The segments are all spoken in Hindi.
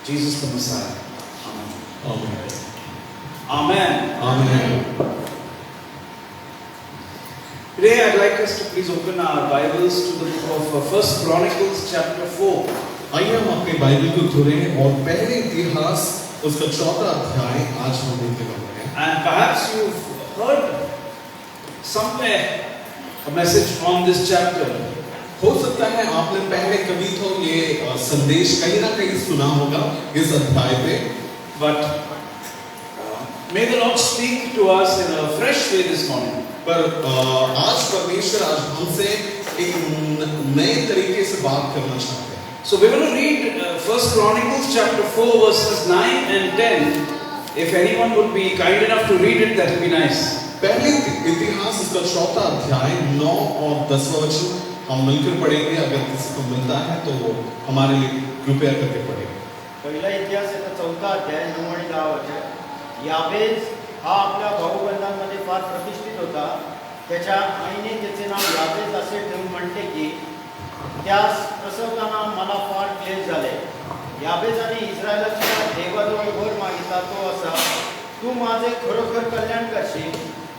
Jesus the Messiah. Amen. Amen. Amen. Amen. Today I'd like us to please open our Bibles to the book of 1 Chronicles chapter 4. आइए हम अपनी बाइबल को खोलें और पहले इतिहास उसका 4था अध्याय आज हम देखने वाले हैं. And perhaps you've heard somewhere a message on this chapter. हो सकता है आपने पहले कभी तो ये संदेश कहीं ना कहीं सुना होगा इस अध्याय पे. But may the Lord speak to us in a fresh way this morning. पर आज परमेश्वर आज हमसे एक नए तरीके से बात करना चाहते हैं. So we're going to read 1 Chronicles chapter 4 verses 9 and 10. If anyone would be kind enough to read it, that would be nice. पहले इतिहास इसका 4था अध्याय 9 और 10 वचन हम मिलकर पढ़ेंगे. अगर किसी को मिलता है तो वो हमारे लिए कृपया करके पढ़े. पहिला इतिहास याचा 4था अध्याय 9 आणि 10 वचन. याबेस हा आपल्या भाऊबंधांमध्ये फार प्रतिष्ठित होता. त्याच्या आईने त्याचे नाव याबेस असे ठेवून म्हणते की त्यास प्रसवताना मला फार क्लेश झाले. याबेसाने इस्रायलाच्या देवाजवळ वर मागितला तो असा, तू माझे खरोखर कल्याण करशील,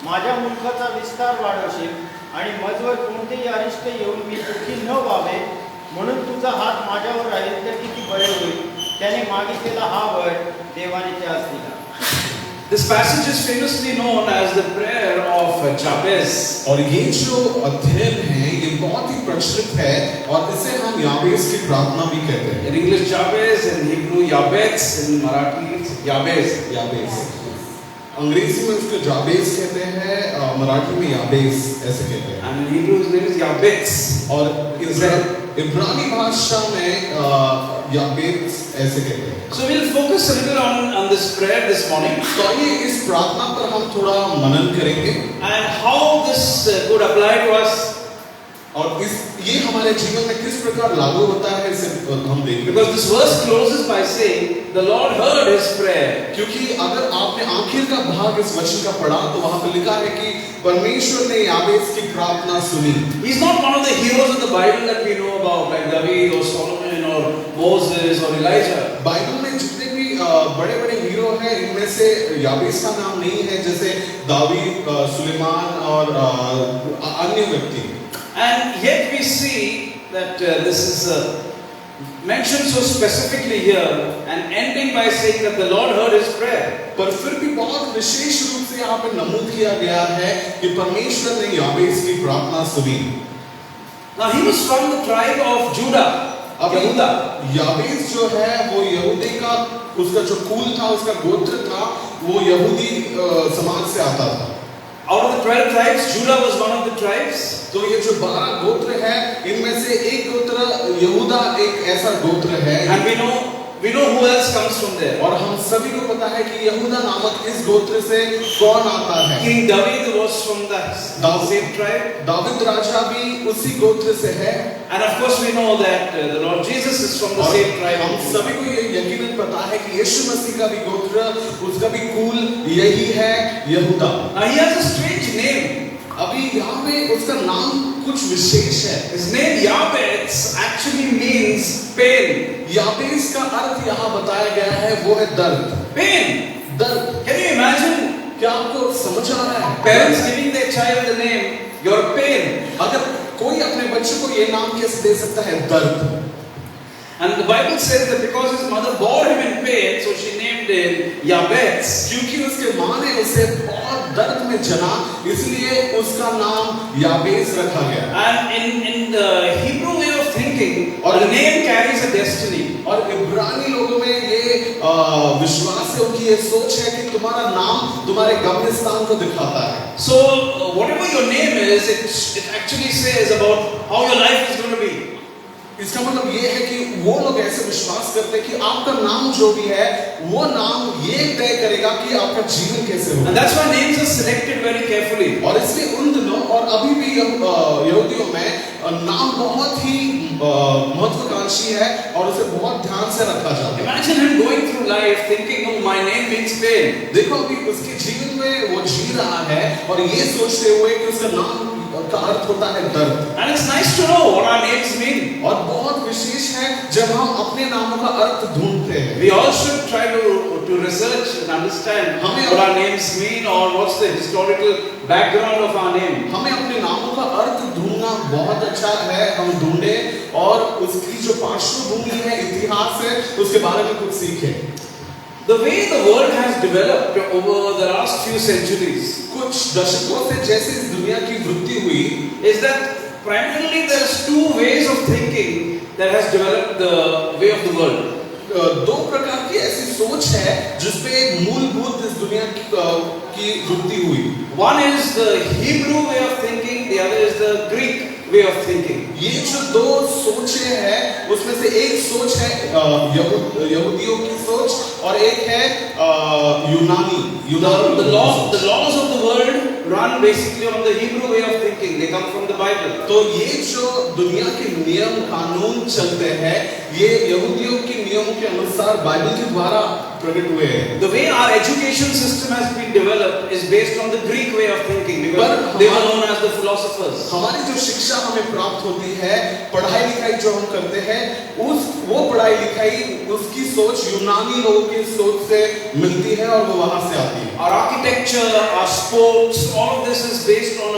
माझ्या मुलखाचा विस्तार वाढवशील आणि मजवर कोणतेही अरिष्ट येऊन मी दुःखी न व्हावे म्हणून तुझा हात माझ्यावर राहील तर किती बरे होईल. त्याने मागितलेला हा वर देवाने त्यास दिला. This passage is famously known as the prayer of Jabez. और ये जो अध्ययन है ये बहुत ही प्रचलित है और इसे हम याबेस की प्रार्थना भी कहते हैं. In English Jabez, in Hebrew Yabetz, in Marathi Yabez. याबेस अंग्रेजी में उसको जाबेस कहते हैं, मराठी में याबेस ऐसे कहते हैं. And in Hebrew his name is Yabetz. और इब्रानी भाषा में याबेस ऐसे कहते हैं. So we'll focus a little on this prayer this morning. तो ये इस प्रार्थना पर हम थोड़ा मनन करेंगे And how this could apply to us. और ये हमारे जीवन में किस प्रकार लागू होता है इसे हम देखेंगे. Because this verse closes by saying the Lord heard his prayer. क्योंकि अगर आपने आखिर का भाग इस वचन का पढ़ा तो वहां पर लिखा है कि परमेश्वर ने याबेस की प्रार्थना सुनी. He's not one of the heroes of the Bible that we know about, like David or Solomon or Moses or Elijah. Bible में जितने भी बड़े-बड़े हीरो हैं इनमें से याबेस का नाम नहीं है, जैसे दावीद, सुलेमान और अन्य व्यक्ति. And yet we see that this is mentioned so specifically here and ending by saying that the Lord heard his prayer. पर फिर भी बहुत विशेष रूप से यहाँ पे नमूद किया गया है कि परमेश्वर ने याबेस की प्रार्थना सुनी. Now he was from the tribe of Judah. अब याबेस जो है वो यहूदी का उसका जो कुल था, उसका गोत्र था, वो यहूदी समाज से आता था. Out of the 12 tribes, Judah was one of the tribes. तो ये जो 12 गोत्र है इनमें से एक गोत्र यहूदा एक ऐसा गोत्र है. And we know who else comes from there. और हम सभी को पता है कि यहूदा नामक इस गोत्र से कौन आता है. King David was from the same tribe. Dawood राजा भी उसी गोत्र से है. And of course we know that the Lord Jesus is from the same tribe. हम सभी को ये यकीनन पता है कि यीशु मसीह का भी गोत्र, उसका भी कुल यही है, यहूदा. Now he has a strange name. अभी यहाँ पे उसका नाम कुछ विशेष है. His name Yabetz actually means pain. याबेस का अर्थ यहाँ बताया गया है वो है दर्द. Pain. दर्द. Can you imagine? क्या आपको समझ आ रहा है? Parents giving their child the name your pain. अगर कोई अपने बच्चे को ये नाम कैसे दे सकता है? दर्द. And the Bible says that because his mother bore him in pain, so she named him Yabetz. क्योंकि उसके माँ ने उसे बहुत दर्द में जना, इसलिए उसका नाम याबेस रखा गया. And in the Hebrew way of thinking, or the name carries a destiny. और इब्रानी लोगों में ये विश्वास है, उनकी ये सोच है कि तुम्हारा नाम तुम्हारे गम्यस्थान को दिखाता है. So whatever your name is, it actually says about how your life is going to be. इसका मतलब ये है कि वो लोग ऐसे विश्वास करते हैं कि आपका नाम जो भी है वो नाम ये तय करेगा कि आपका जीवन कैसे होगा. And that's why names are selected very carefully. और इसलिए उन दिनों और अभी भी यहूदियों में नाम बहुत ही महत्वाकांक्षी है और उसे बहुत ध्यान से रखा जाता है. Imagine him going through life thinking, oh, my name means pain. देखो अभी उसके जीवन में वो जी रहा है और ये सोचते हुए कि उसका नाम का अर्थ होता है दर्द। And it's nice to know what our names mean. और बहुत विशेष है जब हम अपने नामों का अर्थ ढूंढते हैं। We all should try to research and understand what our names mean or what's the historical background of our name. हमें अपने नामों का अर्थ ढूंढना बहुत अच्छा है, हम ढूंढे और उसकी जो पार्श्वभूमि है, इतिहास है, उसके बारे में कुछ सीखें। The way the world has developed over the last few centuries, कुछ दशकों से जैसे इस दुनिया की वृद्धि हुई, is that primarily there's two ways of thinking that has developed the way of the world. दो प्रकार की ऐसी सोच है जिसपे एक मूलभूत इस दुनिया की वृद्धि हुई। One is the Hebrew way of thinking, the other is the Greek way of thinking. ये जो दो सोचें हैं, उसमें से एक सोच है यहूदियों की सोच और एक है यूनानी The laws of the world run basically on the Hebrew way of thinking. They come from the Bible. तो ये जो दुनिया के नियम कानून चलते हैं, ये यहूदियों के नियमों के अनुसार बाइबल के द्वारा प्रकट हुए हैं। The way our education system has been developed is based on the Greek way of thinking because they were known as the philosophers. हमारी जो शिक्षा हमें प्राप्त होती है, पढ़ाई लिखाई जो हम करते हैं, वो पढ़ाई लिखाई उसकी सोच यूनानी लोगों की सोच से मिलती है और वो वहां से आती है। Our architecture, our sports, all of this is based on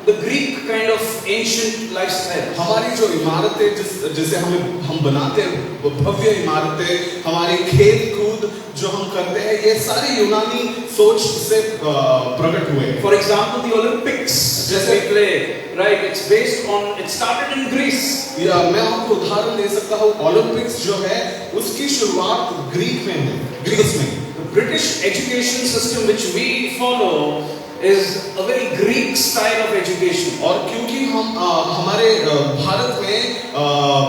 the Greek kind of ancient lifestyle. हमारी जो इमारतें जिसे हम बनाते हैं, भव्य इमारतें, हमारे खेल कूद जो हम करते हैं, ये सारे यूनानी सोच से प्रकट हुए। For example, the Olympics जैसे we play, right? It's based on, it started in Greece. या मैं आपको उदाहरण दे सकता हूँ, ओलंपिक्स जो है उसकी शुरुआत ग्रीस में। The British education system which we follow is a very Greek style of education. और क्योंकि हम हमारे भारत में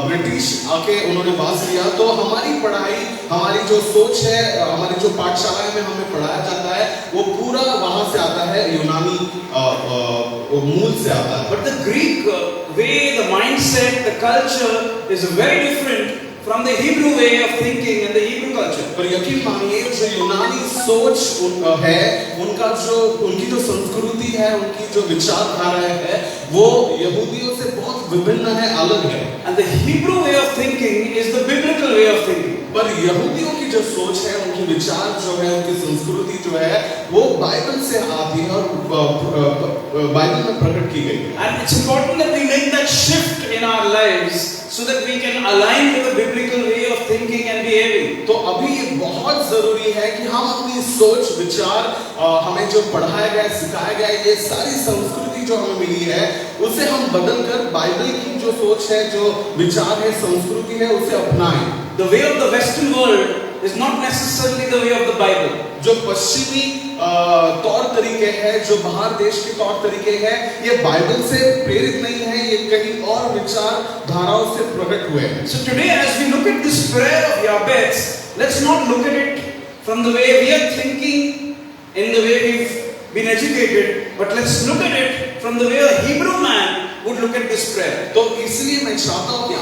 ब्रिटिश आके उन्होंने वास किया, तो हमारी पढ़ाई, हमारी जो सोच है, हमारी जो पाठशालाएं में हमें पढ़ाया जाता है, वो पूरा वहां से आता है, यूनानी मूल से आता है। But the Greek way, the mindset, the culture is very different from the Hebrew way of thinking and the Hebrew culture. पर यकीन मानिए जो यूनानी सोच है, उनकी जो संस्कृति है, उनकी जो विचारधारा है, वो यहूदियों से बहुत विभिन्न है, अलग है। And the Hebrew way of thinking is the biblical way of thinking. पर यहूदियों की जो सोच है, उनकी विचार जो है, उनकी संस्कृति जो है, वो बाइबल से आती है और बाइबल में प्रकट की गई है। And it's important that we make that shift in our lives so that we can align with the biblical way of thinking and behaving. तो अभी ये बहुत जरूरी है कि हम अपनी सोच विचार, हमें जो पढ़ाया गया, सिखाया गया, ये सारी संस्कृति जो हमें मिली है, उसे हम बदलकर बाइबल की जो सोच है, जो विचार है, संस्कृति है, उसे अपनाएं। The way of the Western world is not necessarily the way of the Bible. जो पश्चिमी तौर तरीके हैं, जो बाहर देश के तौर तरीके हैं, ये बाइबल से प्रेरित नहीं है, ये कहीं और विचार धाराओं से प्रकट हुए हैं। So today, as we look at this prayer of Jabez, let's not look at it from the way we are thinking, in the way we've been educated, but let's look at it from the way a Hebrew man would look at this prayer. तो इसलिए मैं चाहता हूँ कि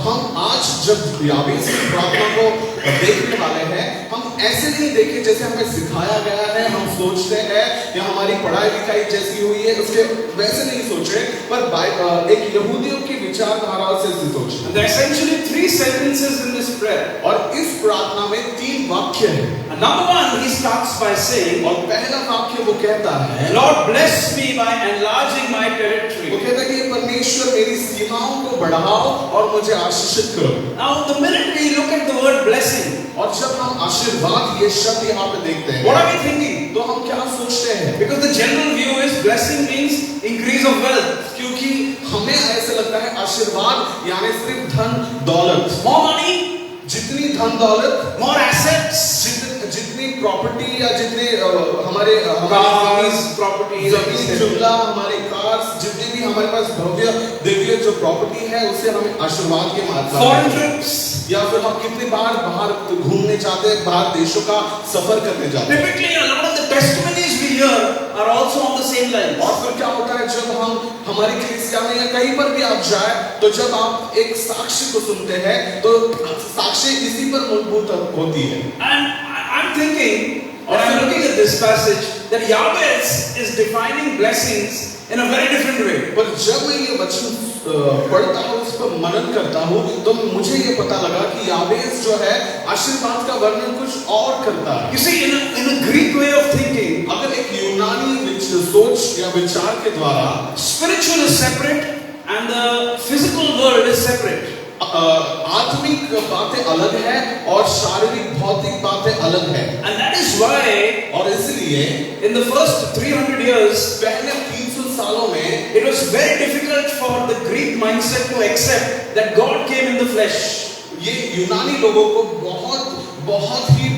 हम आज जब याबेस की प्रार्थना को देखने वाले हैं, हम ऐसे नहीं देखें जैसे हमें सिखाया गया है, हम सोचते हैं या हमारी पढ़ाई लिखाई जैसी हुई है उसके वैसे नहीं सोचे, पर एक यहूदियों की विचारधारा से सोचें। There are essentially 3 sentences in this prayer. और इस प्रार्थना में 3 वाक्य हैं। Number 1, he starts by saying, और पहला वाक्य वो कहता है, Lord bless me by enlarging my territory. वो कहता है कि परमेश्वर मेरी सीमाओं को बढ़ाओ और मुझे आशीषित करो। Now the minute we look at the word blessing, और जब हम आशीर्वाद ये शब्द यहाँ पे देखते हैं, what are we thinking? तो हम क्या सोचते हैं? Because the general view is blessing means increase of wealth. क्योंकि हमें ऐसे लगता है आशीर्वाद यानी सिर्फ धन दौलत, More money, जितनी धन दौलत, more assets, जितनी प्रॉपर्टी या जितने हमारे cars, properties, जमीन जुमला, हमारे कार्स, जितने भी हमारे पास भव्य दिव्य जो प्रॉपर्टी है, उसे हमें आशीर्वाद के माध्यम foreign trips, या फिर हम कितनी बार बाहर घूमने जाते हैं, बाहर देशों का सफर करने जाते हैं। Typically, a lot of the testimonies we hear are also on the same lines. और फिर क्या होता है जब हम हमारी कलीसिया में या कहीं पर भी आप जाए, तो जब आप एक साक्ष्य को सुनते हैं, तो साक्ष्य इसी पर मूलभूत होती है। And I'm thinking, when I'm looking at this passage, that Jabez is defining blessings in a very different way. पर जब मैं ये वचन पढ़ता हूँ, उस पर मनन करता हूँ, तो मुझे ये पता लगा कि याबेस जो है आशीर्वाद का वर्णन कुछ और करता है। You see, in a Greek way of thinking, अगर एक यूनानी सोच या विचार के द्वारा spiritual is separate and the physical world is separate. आत्मिक बातें अलग है और शारीरिक भौतिक बातें अलग है। And that is why और इसलिए in the first 300 years, पहले 300 सालों में it was very difficult for the Greek mindset to accept that God came in the flesh. ये यूनानी लोगों को बहुत ही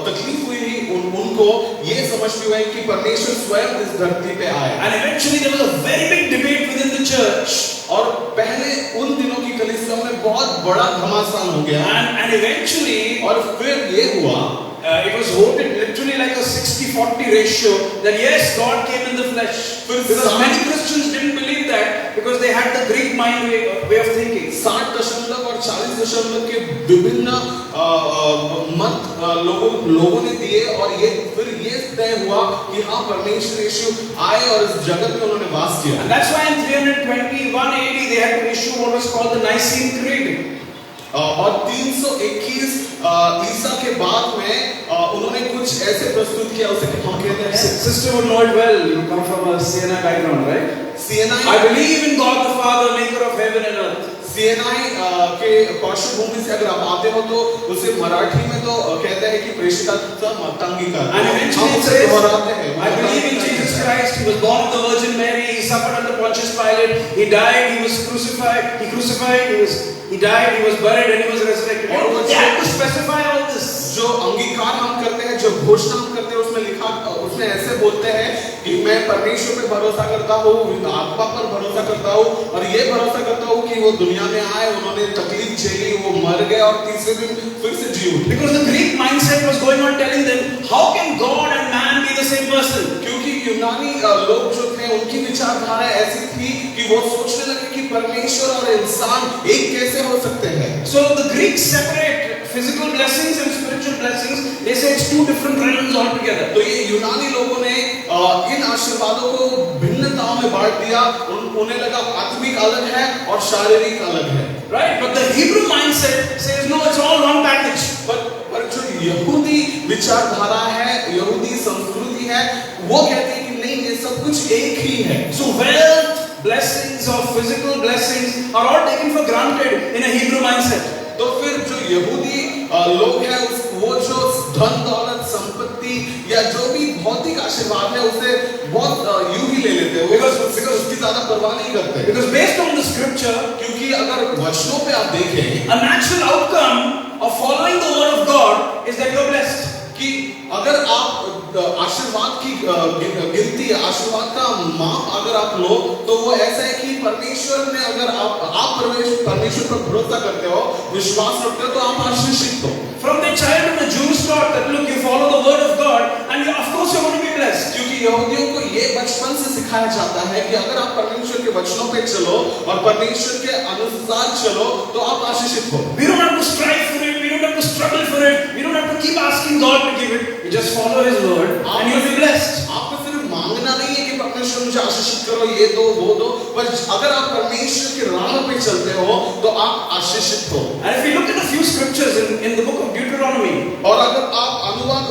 तकलीफ हुई उनको ये समझते हुए कि परमेश्वर स्वयं इस धरती पे आए। And eventually there was a very big debate within the church. और पहले उन दिनों की कलीसिया में बहुत बड़ा घमासान हो गया। And eventually और फिर ये हुआ, it was voted literally like a 60-40 ratio that yes, God came in the flesh. Because many Christians didn't believe that because they had the Greek mind way of thinking. 60% और 40% के विभिन्न मत लोगों ने दिए और ये फिर ये तय हुआ कि हाँ परमेश्वर यीशु आए और इस जगत में उन्होंने वास किया। And that's why in 321 AD they had to issue what was called the Nicene Creed. और 321 ईसा के बाद में उन्होंने कुछ ऐसे प्रस्तुत किया, उसे हम कहते हैं। Sister would know it well. You come from a CNI background, right? CNI, I believe in God the Father, maker of heaven and earth. CNI के पृष्ठभूमि से अगर आप आते हो तो उसे मराठी में तो कहते हैं कि प्रेषिता मतंगी का। And eventually it says, I believe in Jesus Christ. He was born of the Virgin Mary. He suffered under Pontius Pilate. He died. He was crucified. He died. He was buried, and he was resurrected. They had to specify all this. जो अंगीकार हम करते हैं, जो घोषणा हम करते हैं, उसमें ऐसे बोलते हैं कि मैं परमेश्वर पे भरोसा करता हूँ, आत्मा पर भरोसा करता हूँ और ये भरोसा करता हूँ कि वो दुनिया में आए, उन्होंने तकलीफ झेली, वो मर गए और तीसरे दिन फिर से जी उठे। Because the Greek mindset was going on telling them, how can God and man be the same person? क्योंकि यूनानी लोग जो थे उनकी विचारधारा ऐसी थी कि वो सोचने लगे कि परमेश्वर और इंसान एक कैसे हो सकते हैं। So the Greeks separate physical blessings and spiritual blessings. They say it's two different realms altogether. तो ये यूनानी लोगों ने इन आशीर्वादों को भिन्नताओं में बांट दिया। उन्हें लगा आत्मिक अलग है और शारीरिक अलग है। Right? But the Hebrew mindset says no, it's all one package. पर जो यहूदी विचारधारा है, यहूदी संस्कृति है, वो कहती है कि नहीं, ये सब कुछ एक ही है। So wealth, blessings or physical blessings are all taken for granted in a Hebrew mindset. तो फिर जो यहूदी लोग हैं, वो जो धन दौलत संपत्ति या जो भी भौतिक आशीर्वाद है उसे बहुत यूं ही ले लेते हैं, बिकॉज़ उसकी ज्यादा परवाह नहीं करते। Because based on the scripture, क्योंकि अगर वचनों पे आप देखें, a natural outcome of following the word of God is that you are blessed. कि अगर आप आशीर्वाद की गिनती, आशीर्वाद का माप अगर आप लो तो वो ऐसा है कि परमेश्वर ने, अगर आप परमेश्वर पर भरोसा करते हो, विश्वास रखते हो, तो आप आशीषित हो। From the childhood, the Jews taught that look, you follow the word of God, and of course you're going to be blessed. क्योंकि यहूदियों को ये बचपन से सिखाया जाता है कि अगर आप परमेश्वर के वचनों पे चलो और परमेश्वर के अनुसार चलो तो आप आशीषित हो। We don't have to strive for it. We don't have to struggle for it. We don't have to keep asking God to give it. You just follow His word, and you'll be blessed. आपको सिर्फ मांगना नहीं है कि परमेश्वर मुझे आशीषित करो, ये दो वो दो, पर अगर आप परमेश्वर के राह पे चलते हो तो आप आशीषित हो। And if we look at a few scriptures in the book of Deuteronomy, और अगर आप अनुवाद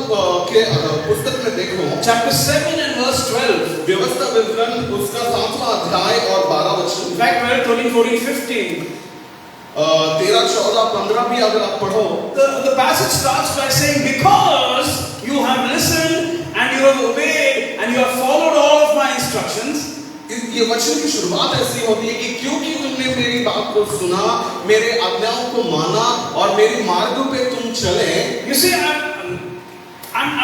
के पुस्तक में देखो, chapter 7 and verse 12, व्यवस्था विवरण उसका 7वां अध्याय और 12 वचन, in fact 12, 13, 14, 15, 13, 14, 15 भी अगर आप पढ़ो, the passage starts by saying, because you have listened and you have obeyed and you have followed all of my instructions. ये वचन की शुरुआत ऐसी होती है कि क्योंकि तुमने मेरी बात को सुना, मेरे आज्ञाओं को माना और मेरी मार्गों पे तुम चले। You see, I'm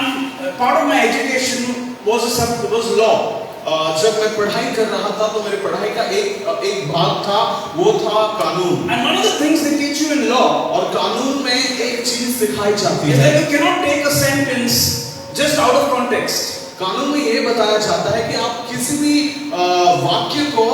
part of my education was law. जब मैं पढ़ाई कर रहा था तो मेरे पढ़ाई का एक भाग था, वो था कानून। And one of the things they teach you in law, और कानून में एक चीज सिखाई जाती is है, that you cannot take a sentence just out of context. कानून में ये बताया जाता है कि आप किसी भी वाक्य को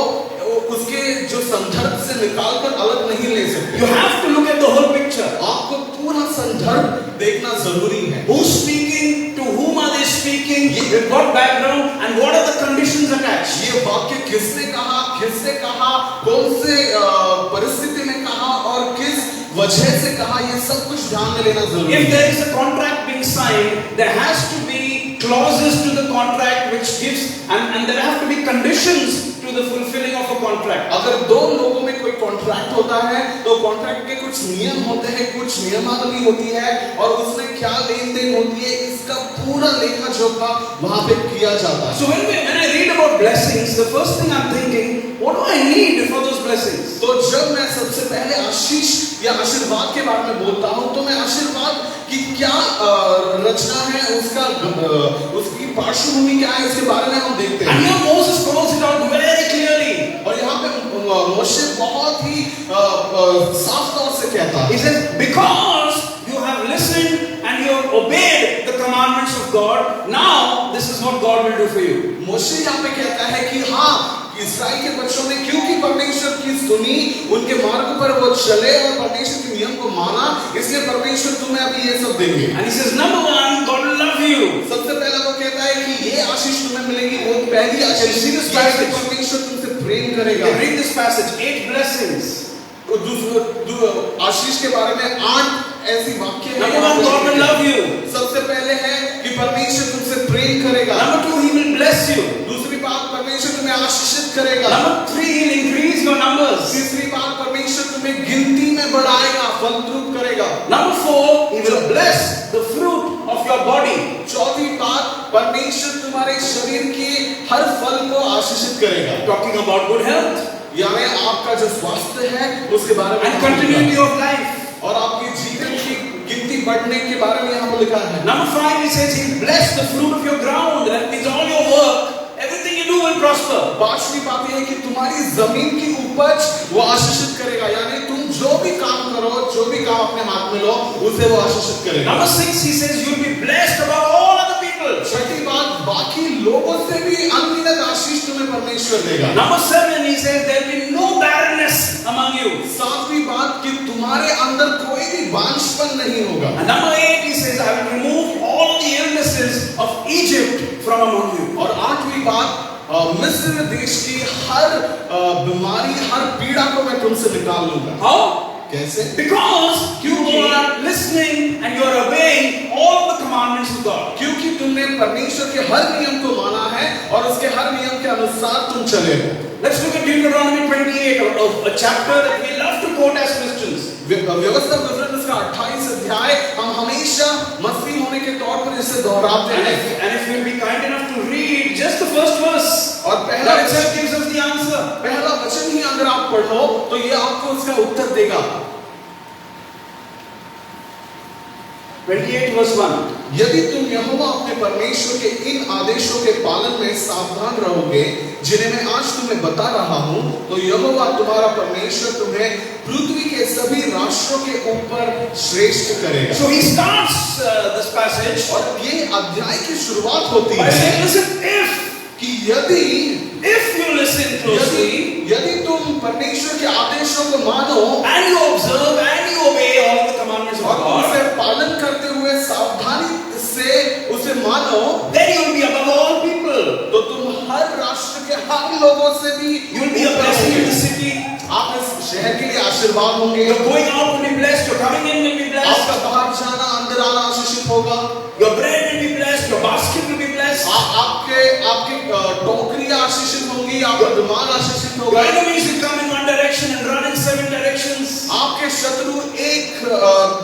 उसके जो संदर्भ से निकालकर अलग नहीं ले सकते। You have to look at the whole picture. आपको पूरा संदर्भ देखना जरूरी है। Who's speaking? To whom are they speaking? ये with what background, and what are the conditions attached. ये वाक्य किसने कहा, कौन से परिस्थिति में कहा और किस वजह से कहा, ये सब कुछ ध्यान में लेना जरूरी If है। there is a contract being signed, there has to be clauses to the contract which gives, and there have to be conditions to the fulfilling of a contract. अगर दो लोगों में कोई कॉन्ट्रैक्ट होता है तो कॉन्ट्रैक्ट के कुछ नियम होते हैं, कुछ नियमावली होती है और उसमें क्या लेन देन होती है, इसका पूरा लेखा जोखा वहां पे किया जाता है। So when I read about blessings, the first thing I'm thinking, what do I need for those blessings? तो जब मैं सबसे पहले आशीष या आशीर्वाद के बारे में बोलता हूं तो मैं आशीर्वाद की क्या रचना है, उसकी पार्श्वभूमि क्या है, इसके बारे में हम देखते And हैं। here Moses calls it out very clearly. और यहाँ पे मोशे बहुत ही साफ तौर से कहता है, He says, because you have listened and you have obeyed the commandments of God, now this is what God will do for you. मोशे यहाँ पे कहता है कि हाँ, इस्राएल के बच्चों ने क्योंकि परमेश्वर की सुनी, उनके मार्ग पर वो चले और परमेश्वर के नियम को माना, इसलिए परमेश्वर तुम्हें अभी ये सब देंगे। And he says, number one, God will love you. सबसे पहला वो कहता है कि ये आशीष तुम्हें मिलेगी, वो पहली आशीष See this ये है कि passage? परमेश्वर तुमसे प्रेम करेगा। You read this passage, 8 blessings. आशीष के बारे में 8 ऐसी वाक्य हैं। Number one, God will love you. सबसे पहले है कि परमेश्वर तुमसे प्रेम करेगा। Number two, He will bless you. दूसरी बात, परमेश्वर तुम्हें आशीषित करेगा। Number three, He'll increase your numbers. तीसरी बात, परमेश्वर तुम्हें गिनती में बढ़ाएगा, फलद्रुप करेगा। Number four, He will bless the fruit of your body. चौथी बात, परमेश्वर तुम्हारे शरीर के हर फल को आशीषित करेगा। Talking about good health यानी आपका जो स्वास्थ्य है उसके बारे में and continuity of life. और आपके जीवन की गिनती बढ़ने के बारे में यहाँ पर लिखा है। Number five, He says He'll bless the fruit of your ground. That means all your work, everything you do will prosper. पांचवी बात यह है कि तुम्हारी जमीन की उपज वो आशीषित करेगा, यानी तुम जो भी काम करो, जो भी काम अपने हाथ में लो, उसे वो आशीषित करेगा। Number six, He says you'll be blessed above all other people. छठी बात, बाकी लोगों से भी अनगिनत आशीष तुम्हें परमेश्वर देगा। Number seven, He says there'll be no barrenness among you. सातवीं बात कि तुम्हारे अंदर कोई भी बांझपन नहीं होगा। And number eight, He says I will remove all the illnesses of Egypt from among you. और आठवीं बात, मिस्र देश की हर बीमारी, हर पीड़ा को मैं तुमसे निकाल लूंगा। How? कैसे? Because you are listening and you are obeying all the commandments of God. क्योंकि तुमने परमेश्वर के हर नियम को माना है और उसके हर नियम के अनुसार तुम चले हो। Let's look at Deuteronomy 28, a chapter that we love to quote as Christians. व्यवस्था पुस्तक इसका 28 अध्याय हम हमेशा मसीह होने के तौर पर इसे दोहराते हैं। And if you'll be kind enough to read just the first verse, और that itself gives us the answer. पहला वचन ही अगर आप पढ़ो तो ये आपको उसका उत्तर देगा। 28 verse 1. यदि तुम यहोवा अपने परमेश्वर के इन आदेशों के पालन में सावधान रहोगे जिन्हें मैं आज तुम्हें बता रहा हूं, तो यहोवा तुम्हारा परमेश्वर तुम्हें पृथ्वी के सभी राष्ट्रों के ऊपर श्रेष्ठ करेगा। So he starts this passage और ये अध्याय की शुरुआत होती by है saying, listen, कि यदि if you listen closely यदि तुम परमेश्वर के आदेशों को मानो and you observe and you obey all the commandments of और God, उसे पालन करते हुए सावधानी से उसे मानो, then you will be above all people. तो तुम हर राष्ट्र के हर लोगों से भी You will be a blessing in the city. आप इस शहर के लिए आशीर्वाद होंगे। Your going out will be blessed. Your coming in will be blessed. आपका बाहर जाना, अंदर आना आशीषित होगा। Your bread will be blessed. Your basket will be blessed. आपके टोकरियां आशीषित होंगी, आपका दिमाग आशीषित Your होगा। enemies will come in one direction and run in 7 directions. आपके शत्रु एक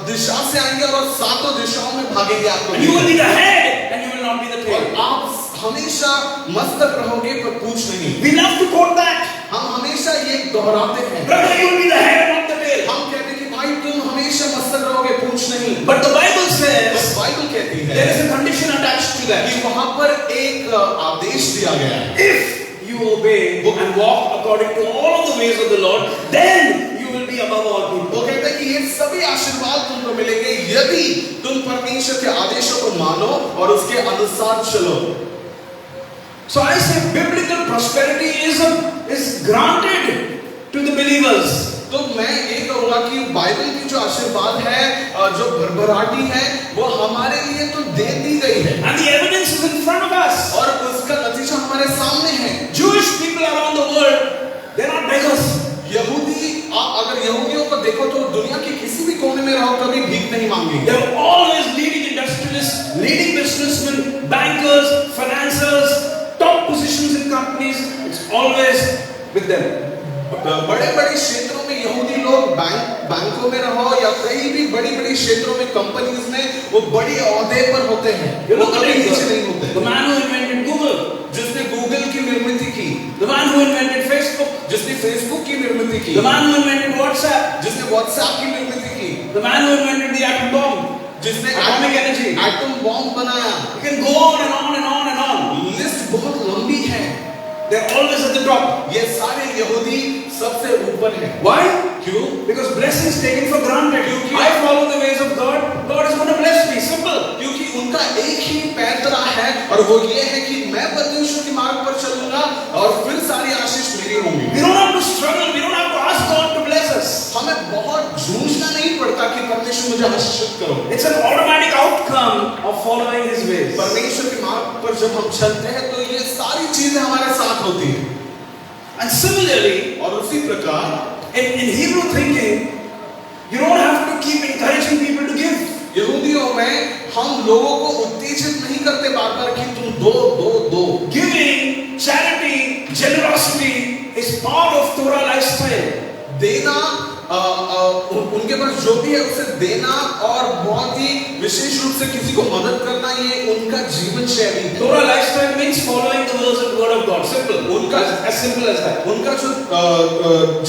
दिशा से आएंगे और सातों दिशाओं में भागेंगे आपको। And you will be the head and you will not be the और tail. आप हमेशा मस्तक रहोगे पर पूछ नहीं। We love to quote that. हम हमेशा ये दोहराते हैं। Brother, you will be the head and not the tail. हम कहते हैं कि भाई तुम हमेशा मस्तक रहोगे, पूछ नहीं। But the Bible says Bible कहती है there is a condition attached to that. कि वहां पर एक आदेश दिया गया है। If you obey and walk according to all of the ways of the Lord, then you will be above all people. वो कहते हैं कि ये सभी आशीर्वाद तुमको मिलेंगे यदि तुम परमेश्वर के आदेशों को मानो और उसके अनुसार चलो। So I say biblical prosperity is granted to the believers. तो मैं ये कहूंगा कि बाइबल की जो आशीर्वाद है, जो भरभराटी है, वो हमारे लिए तो दे दी गई है। And the evidence is in front of us. देखो तो दुनिया के किसी भी कोने में रहो कभी भीख नहीं मांगेंगे। They are always leading industrialists, leading businessmen, bankers, financiers, top positions in companies. It's always with them. बड़े बड़े क्षेत्रों में यहूदी लोग बैंकों में रहो या कहीं भी बड़ी बड़ी क्षेत्रों में कंपनीज में वो बड़ी ओहदे पर होते हैं। You वो look at कभी it, नीचे नहीं होते। the man who invented Google, जिसने गूगल की निर्मित की, the man who invented Facebook, जिसने फेसबुक की निर्मित की, the man who invented WhatsApp, जिसने व्हाट्सएप की निर्मित की, the man who invented the atom bomb, जिसने atomic energy. एटम बॉम्ब बनाया। You can go on and on and on and on. List बहुत लंबी है। They're always at the top. ये सारे यहूदी सबसे ऊपर हैं। Why? क्यों? Because blessings taken for granted. क्योंकि I follow the ways of God. God is going to bless me. Simple. क्योंकि उनका एक ही पैतरा है और वो ये है कि मैं परमेश्वर के मार्ग पर चलूंगा और फिर सारी आशीष मेरी होंगी। We don't have to struggle. We don't have to ask God to bless us. हमें बहुत जूझना नहीं पड़ता कि परमेश्वर मुझे आशीषित करो। It's an automatic outcome of following His ways. परमेश्वर के मार्ग पर जब हम चलते हैं तो ये सारी चीजें हमारे साथ होती हैं। And similarly, और उसी प्रकार in Hebrew thinking, you don't have to keep encouraging people to give. यहूदियों में हम लोगों को उत्तेजित नहीं करते बार-बार कि तुम दो। Giving, charity, generosity is part of Torah lifestyle. देना उनके पास जो भी है उसे देना और बहुत ही विशेष रूप से किसी को मदद करना ये उनका जीवन शैली है। Torah lifestyle means following the word of God. Simple. उनका as simple as that. उनका जो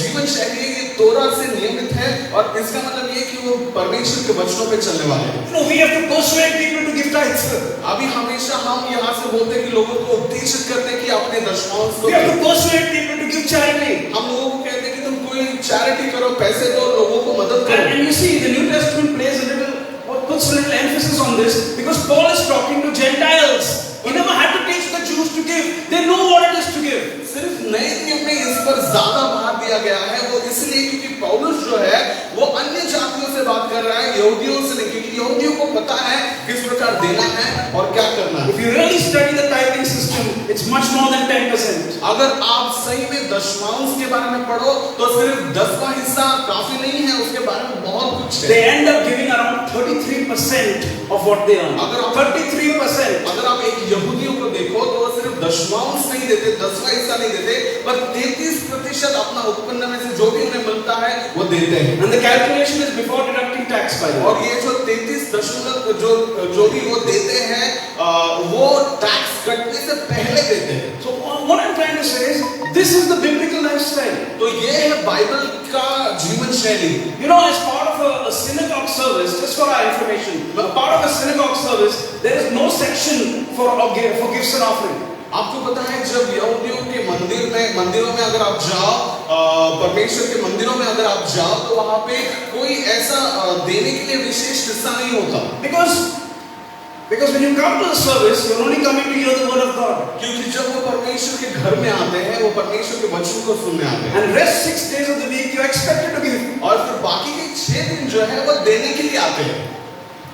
जीवन शैली है ये तोरा से नियमित है और इसका मतलब ये कि वो परमेश्वर के वचनों पे चलने वाले हैं। No, we have to persuade people to give tithes. अभी हमेशा हम यहाँ से बोलते हैं कि लोगों को उत्तेजित करते हैं कि अपने दशमांश We have को to persuade people to give charity. हम लोगों को कहते हैं कि तुम कोई चैरिटी करो, पैसे दो, लोगों को मदद करो। And you see, the New Testament plays a little, or puts a little emphasis on this because Paul is talking to Gentiles. He never had to teach the Jews to give. They know what it is to give. सिर्फ नए नियम में इस पर ज्यादा भार दिया गया है वो इसलिए क्योंकि पौलुस जो है वो अन्य जातियों से बात कर रहा है, यहूदियों से नहीं, क्योंकि यहूदियों को पता है किस प्रकार देना है और क्या करना है। If you really study the tithing system, it's much more than 10%. अगर आप सही में दशमांश के बारे में पढ़ो तो सिर्फ 10वां हिस्सा काफी नहीं है, उसके बारे में बहुत कुछ है। They end up giving around 33% of what they earn. अगर आप 33%. अगर आप एक यहूदियों को देखो तो वो सिर्फ दशमांश नहीं देते, 10वां हिस्सा नहीं देते, पर 33% अपना उत्पन्न में से जो भी उन्हें मिलता है वो देते हैं। And the calculation is before deducting tax, by the way. और ये जो 33 जो भी वो देते हैं वो टैक्स कटने से पहले देते हैं। So what I'm trying to say is, this is the biblical lifestyle. तो ये है बाइबल का जीवन शैली। You know, as part of a synagogue service, just for our information, as part of a synagogue service, there is no section for gifts and offering. आपको पता है जब यहूदियों के मंदिरों में अगर आप जाओ, परमेश्वर के मंदिरों में अगर आप जाओ तो वहां पे कोई ऐसा देने के लिए विशेष हिस्सा नहीं होता। Because when you come to the service, you're only coming to hear the word of God. क्योंकि जब वो परमेश्वर के घर में आते हैं, वो परमेश्वर के वचन को सुनने आते हैं। And rest 6 days of the week, you're expected to give. और फिर बाकी के 6 दिन जो है वो देने के लिए आते हैं।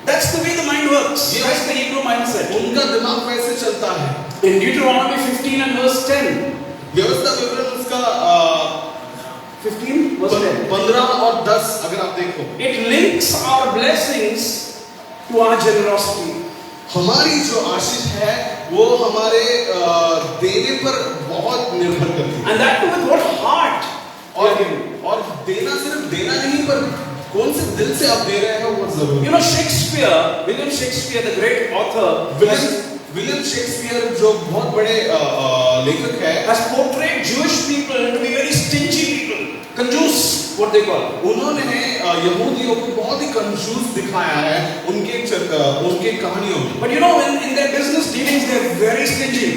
That's the way the mind works. That's the Hebrew mindset. उनका दिमाग वैसे चलता है। In Deuteronomy 15 and verse 10. व्यवस्था विवरण उसका 15 verse 10. 15 और 10 अगर आप देखो, It links our blessings to our generosity. हमारी जो आशीष है वो हमारे देने पर बहुत निर्भर करती है। And that too with what heart. और देना सिर्फ देना नहीं, पर कौन से दिल से आप दे रहे हैं वो जरूरी। You know, William Shakespeare, the great author, William Shakespeare जो बहुत बड़े लेखक है, has portrayed Jewish people to be very stingy people, कंजूस, what they call. उन्होंने यहूदियों को बहुत ही कंजूस दिखाया है उनके कहानियों में। But you know, in their business dealings, they are very stingy.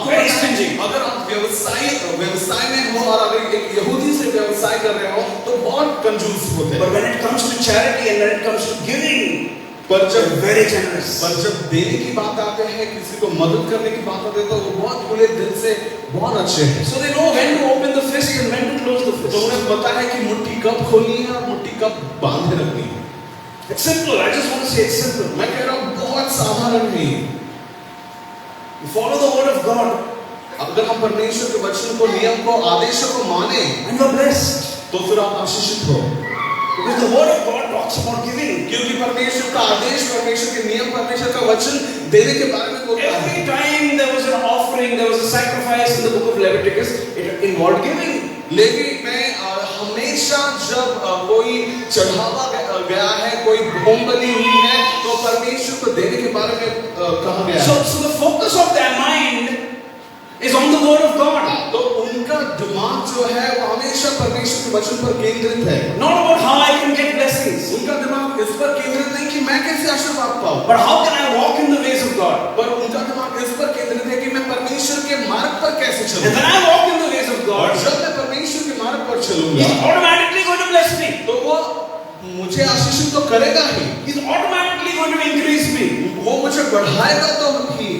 Very stingy. अगर आप व्यवसाय में हो और अगर एक यहूदी से व्यवसाय कर रहे हो तो बहुत कंजूस होते हैं। But when it comes to charity and when it comes to giving, पर जब very generous. पर जब देने की बात आते हैं, किसी को मदद करने की बात आते हैं तो वो बहुत खुले दिल से बहुत अच्छे हैं। So they know when to open the fist and when to close the fist. तो उन्हें पता है कि मुट्ठी कब खोलनी है और मुट्ठी कब बांधे रखनी है। It's simple. I just want to say it's simple. मैं कह रहा हूँ बहुत साधारण है। You follow the word of God. अगर हम परमेश्वर के वचन को, नियम को, आदेशों को माने And you're blessed. तो फिर आप आशीषित हो। Because the word of God talks about giving. क्योंकि परमेश्वर का आदेश, परमेश्वर के नियम, परमेश्वर का वचन देने के बारे में बोलता है। Every time there was an offering, there was a sacrifice in the book of Leviticus, it involved giving. लेकिन मैं हमेशा जब कोई चढ़ावा गया है, कोई होम बलि हुई है, तो परमेश्वर को देने के बारे में कहा गया है। So the focus of their mind is on the word of God. तो उनका दिमाग जो है वो हमेशा परमेश्वर के वचन पर केंद्रित है। Not about how I can get blessings, उनका दिमाग इस पर केंद्रित नहीं कि मैं कैसे आशीर्वाद पाऊं, but how can I walk in the ways of God. पर उनका दिमाग इस पर केंद्रित है कि मैं परमेश्वर के मार्ग पर कैसे And चलूं। when I walk in the ways of और God, जब मैं परमेश्वर के मार्ग पर He's चलूंगा, automatically going to bless me. तो वो मुझे आशीषित तो करेगा ही, He's automatically going to increase me. वो मुझे बढ़ाएगा तो ही,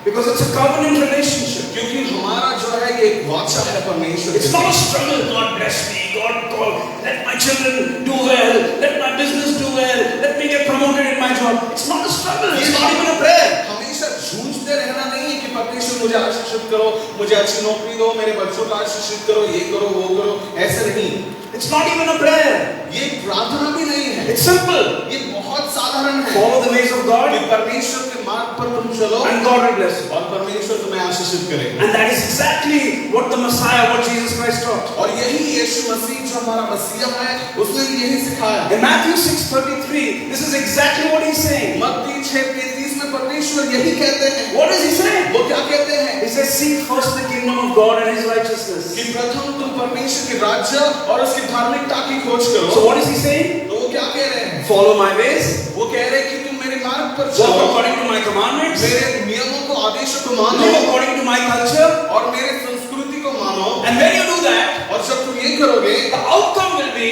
Because it's a covenant relationship. क्योंकि हमारा जो है ये एक वाचा है परमेश्वर It's के not a साथ। struggle. God bless me. God call. Let my children do well. Let my business do well. Let me get promoted in my job. It's not a struggle. It's not even a prayer. हमेशा जूझते रहना नहीं है कि परमेश्वर मुझे आशीषित करो, मुझे अच्छी नौकरी दो, मेरे बच्चों को आशीषित करो, ये करो वो करो, ऐसे नहीं। It's not even a prayer. ये प्रार्थना भी नहीं है, It's simple. ये बहुत साधारण है। Follow the ways of God, कि परमेश्वर के मार्ग पर तुम चलो and God will bless you. और परमेश्वर तुम्हें आशीषित करेगा। And that is exactly what the Messiah, what Jesus Christ taught. और यही यीशु मसीह जो हमारा मसीहा है, उसने यही सिखाया। In Matthew 6:33, this is exactly what he's saying. मत्ती 6:33 में परमेश्वर यही कहते हैं। What is he saying? वो क्या कहते हैं? He says, seek first the kingdom of God and his righteousness. कि प्रथम तुम परमेश्वर के राज्य और उसकी धार्मिकता की खोज करो। So what is he saying? तो वो क्या कह रहे हैं? Follow my ways, वो कह रहे हैं कि तुम मेरे मार्ग पर walk चलो, according to my commandments, मेरे नियमों को, आदेशों को मानो live according to my culture. और मेरे संस्कृति को मानो। And when you do that, और जब तुम ये करोगे, the outcome will be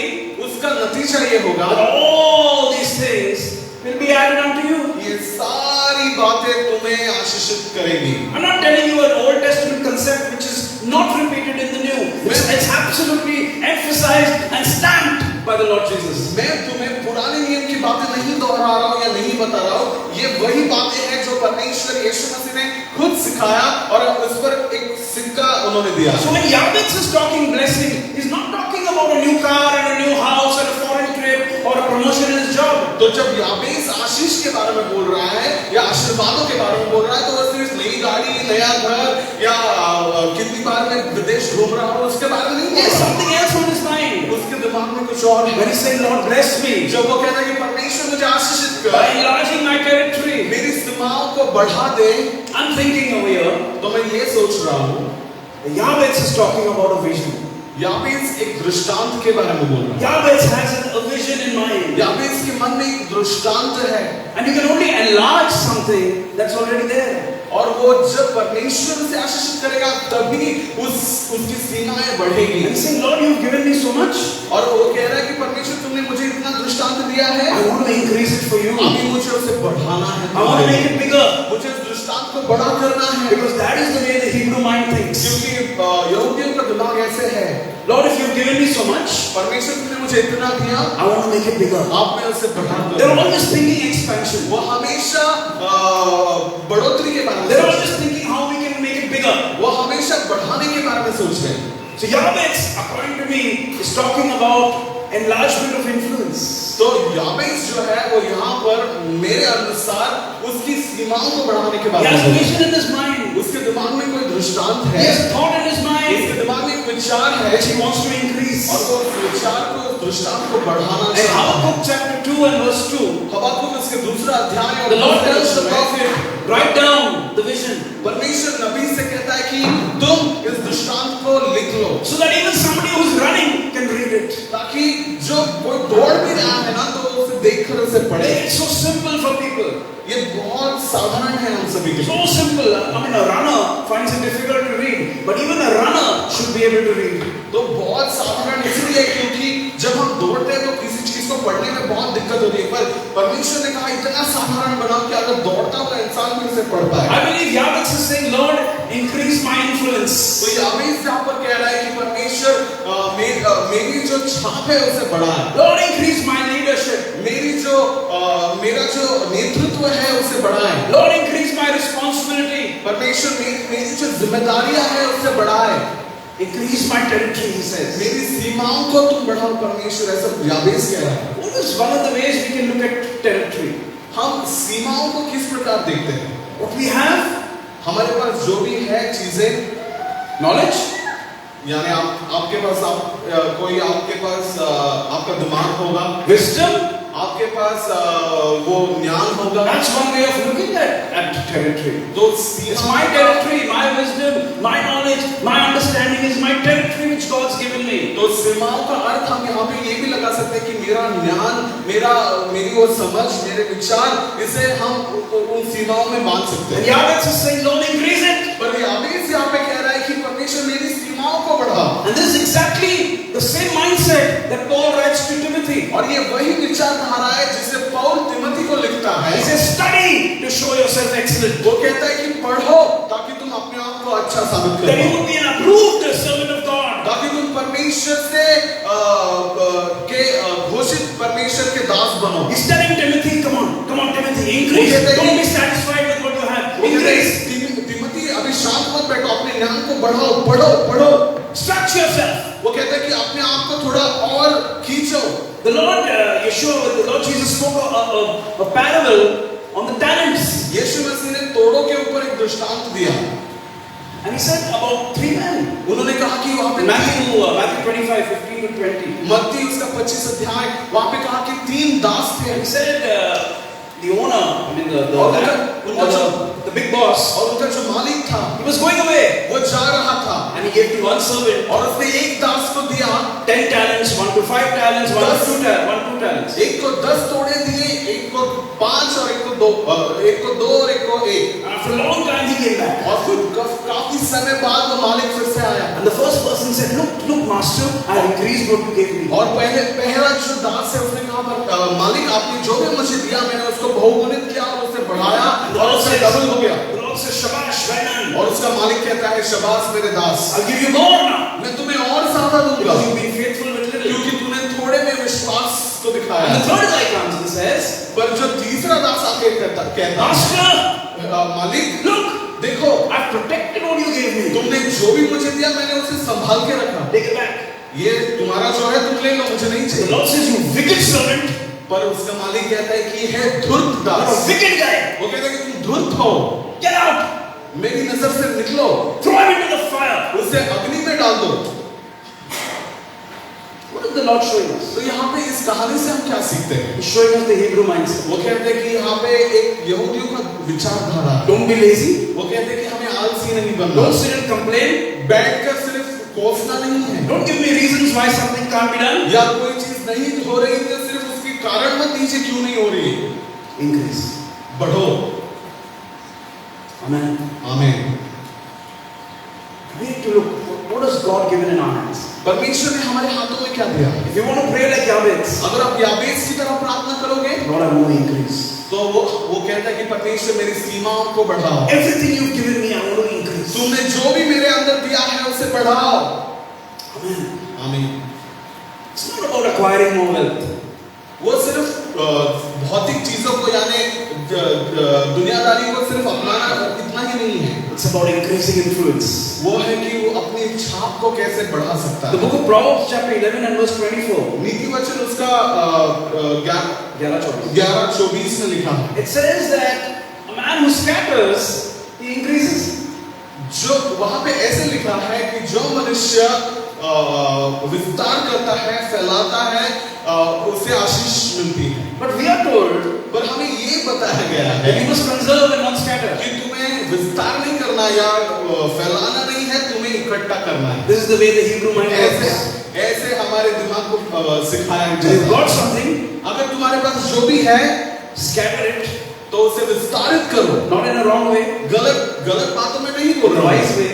उसका नतीजा ये होगा, that all these things will be added unto you. ये सारी बातें तुम्हें आशीषित करेगी। I'm not telling you an Old Testament concept which is not repeated in the New. It's absolutely emphasized and stamped by the Lord Jesus. मैं तुम्हें पुराने नियम की बातें नहीं दोहरा रहा हूँ या नहीं बता रहा हूँ, ये वही बातें हैं जो परमेश्वर यीशु मसीह ने खुद सिखाया और उस पर एक सिक्का उन्होंने दिया। So when Yahweh is talking blessing, he's not talking about a new car and a new house and a foreign trip or a promotion in his job. तो जब याबेस आशीष के बारे में बोल रहा है या आशीर्वादों के बारे में बोल रहा है, तो वो सिर्फ नई गाड़ी, नया घर या कितनी बार मैं विदेश घूम रहा हूँ उसके बारे में नहीं बोल There's रहा। something else on his mind. उसके दिमाग में कुछ और है। When he said, Lord bless me जब वो कहता है कि परमेश्वर मुझे आशीषित by कर, enlarging my territory, मेरी सीमाओं को बढ़ा दे, I'm thinking over here, तो मैं ये सोच रहा हूँ Yahweh is talking about a vision. याबेस एक दृष्टांत के बारे में बोल रहा है। Yahweh has a vision in mind. याबेस के मन में एक दृष्टांत है And you can only enlarge something that's already there. और वो जब परमेश्वर से आशीषित करेगा तभी उसकी सीमाएं बढ़ेगी। And saying, Lord, you've given me so much. और वो कह रहा है कि परमेश्वर तुमने मुझे इतना दृष्टांत दिया है, I want to increase it for you. अभी मुझे उसे बढ़ाना है, I want to make it bigger. मुझे उस दृष्टांत को बड़ा करना है, Because that is the way the Hebrew mind thinks. क्योंकि यहूदियों का दिमाग ऐसे है। Lord, if you've given me so much, परमेश्वर तुमने मुझे इतना दिया, I want to make it bigger. आप में उसे बढ़ा They're दो। always thinking expansion. वो हमेशा बढ़ोतरी के बारे में They're सोचते always thinking how we can make it bigger. हैं। वो हमेशा बढ़ाने के बारे में सोचते हैं। So Yahweh, according to me, is talking about enlargement of influence. तो याबेस जो है वो यहाँ पर मेरे अनुसार उसकी सीमाओं को बढ़ाने के He बारे has a में vision in his mind. उसके दिमाग में कोई दृष्टांत He है, has a thought in his mind उसके दिमाग में एक विचार है which he wants to increase. और वो उस विचार को, उस दृष्टांत को बढ़ाना In चाहता है। Habakkuk chapter 2 and verse 2, हबाकुक उसके दूसरा अध्याय और the Lord दूसरे tells the वचन में prophet, write down the vision परमेश्वर नबी से कहता है कि तुम इस दृष्टांत को लिख लो, so that even somebody who's running can read it. ताकि जो कोई दौड़ भी रहा है ना तो उसे देखकर उसे पढ़े। It's so simple for people. ये बहुत साधारण है हम सभी के लिए। So simple. I mean, a runner finds it difficult to read, but even a runner should be able to read. तो बहुत साधारण इसलिए क्योंकि जब हम दौड़ते हैं तो किसी चीज को पढ़ने में बहुत दिक्कत होती है, पर परमेश्वर ने कहा इतना साधारण बनाओ कि अगर दौड़ता हुआ इंसान भी उसे पढ़ पाए। I believe Yahweh is saying, Lord, increase my influence. तो याबेस यहाँ पर कह रहा है कि परमेश्वर मेरी जो छाप है उसे बढ़ाए, Lord, increase my leadership. मेरा जो नेतृत्व है उसे बढ़ाए, Lord, increase my responsibility. परमेश्वर मेरी जो जिम्मेदारियां है उसे बढ़ाए। Increase my territory, he says. मेरी सीमाओं को तुम बढ़ाओ परमेश्वर, ऐसा याबेस कह रहा है। What is one of the ways we can look at territory? हम सीमाओं को किस प्रकार देखते हैं? What we have, हमारे पास जो भी है चीजें, knowledge, यानी आपके पास कोई आपके पास आपका दिमाग होगा, wisdom. आपके पास वो ज्ञान होगा। That's one way of looking at territory. तो It's my territory, my wisdom, my knowledge, my understanding is my territory which God's given me. तो सीमाओं का अर्थ हम यहाँ पे ये भी लगा सकते हैं कि मेरा ज्ञान, मेरी वो समझ, मेरे विचार, इसे हम उन सीमाओं में बांध सकते And हैं। Yahweh is saying, Lord, increase it. पर याबेस यहाँ पे कह रहा है कि परमेश्वर मेरी सीमाओं को बढ़ाओ। And this is exactly the same mindset that Paul writes to Timothy. और ये वही विचारधारा है जिसे पौल तिमोथी को लिखता है। He says, study to show yourself excellent. वो कहता है कि पढ़ो ताकि तुम अपने आप को अच्छा साबित That you करो, would be an approved servant of God. ताकि तुम परमेश्वर से घोषित परमेश्वर के दास बनो। He's telling Timothy, come on, Timothy, increase. Don't be satisfied with what you have. Increase. Timothy अभी शांत मत बैठो, अपने ज्ञान को बढ़ाओ, पढ़ो। Stretch yourself. वो कहता है कि अपने आप को थोड़ा और खींचो। The Lord Jesus spoke a parable on the talents. यीशु मसीह ने तोड़ों के ऊपर एक दृष्टांत दिया। And he said about 3 men. उन्होंने कहा कि वहाँ पे Matthew 25, 15 to 20. मत्ती उसका 25 अध्याय, वहाँ पे कहा कि 3 दास थे। He said the owner, I mean the big boss, और उनका जो मालिक था he was going away. वो जा रहा था And he gave to one servant और उसने एक दास को दिया 10 talents, 1 to 5 talents, 1 to 2 talents. एक को 10 तोड़े दिए, एक को 5 और एक को 2 और एक को 1। After a long time he came back. और फिर काफी समय बाद वो मालिक फिर से आया And the first person said, look master, I increased what you gave me. और पहला जो दास है उसने कहा मालिक आपने जो भी मुझे दिया मैंने उसको बहुगुणित किया और उसे बढ़ाया और उससे डबल हो गया। The Lord says, shabash, well done. और उसका मालिक कहता है शाबाश मेरे दास, I'll give you more now. मैं तुम्हें और ज्यादा दूंगा Because you've been faithful with little. क्योंकि तूने थोड़े में विश्वास को दिखाया। And the third guy comes and says, पर जो तीसरा दास आके कहता Master, मालिक look, देखो I've protected what you gave me. तुमने जो भी मुझे दिया मैंने उसे संभाल के रखा, Take it back. ये तुम्हारा जो है तुम ले लो, मुझे नहीं The चाहिए। Lord says, you wicked servant. पर उसका मालिक कहता है कि है धूर्त You're a Das, wicked guy. वो कहता है कि तुम धूर्त हो, Get out. मेरी नजर से निकलो, Throw him into the fire. उसे अग्नि में डाल दो। What is the Lord showing us? तो यहाँ पे इस कहानी से हम क्या सीखते हैं? He's showing us the Hebrew mindset. वो कहते हैं कि यहाँ पे एक यहूदियों का विचारधारा है। Don't be lazy. वो कहते हैं कि हमें आलसी नहीं बनना, Don't sit and complain. बैठकर सिर्फ कोसना नहीं है, Don't give me reasons why something can't be done. या कोई चीज नहीं हो रही तो सिर्फ उसकी कारण मत दीजिए क्यों नहीं हो रही। Increase. बढ़ो। Amen. आमीन। We need to look. What has God given in our hands? परमेश्वर ने हमारे हाथों में क्या दिया? If you want to pray like Jabez, अगर आप याबेस की तरह प्रार्थना करोगे Lord, I want to increase. तो वो कहता है कि परमेश्वर मेरी सीमाओं को बढ़ाओ, Everything you've given me, I want to increase. तुमने जो भी मेरे अंदर दिया है उसे बढ़ाओ। Amen. आमीन। It's not about acquiring more wealth. वो सिर्फ भौतिक चीजों को यानी दुनियादारी को सिर्फ अपनाना इतना ही नहीं है, It's about increasing influence. वो है कि वो अपनी छाप को कैसे बढ़ा सकता The है। book of Proverbs, chapter 11 and verse 24. नीति वचन उसका 11:24. में लिखा है, It says that a man who scatters, he increases. जो वहां पे ऐसे लिखा है कि जो मनुष्य विस्तार करता है, फैलाता है, उसे आशीष मिलती है। But we are told पर हमें ये बताया गया that है you must conserve and not scatter. कि तुम्हें विस्तार नहीं करना या फैलाना नहीं है, तुम्हें इकट्ठा करना है। This is the way the Hebrew mind works. ऐसे हमारे दिमाग को सिखाया If जाता you've है। got something, अगर तुम्हारे पास जो भी है scatter it, तो उसे विस्तारित करो, not in a wrong way, गलत बातों में नहीं बोल in a रहा wise हूं, way,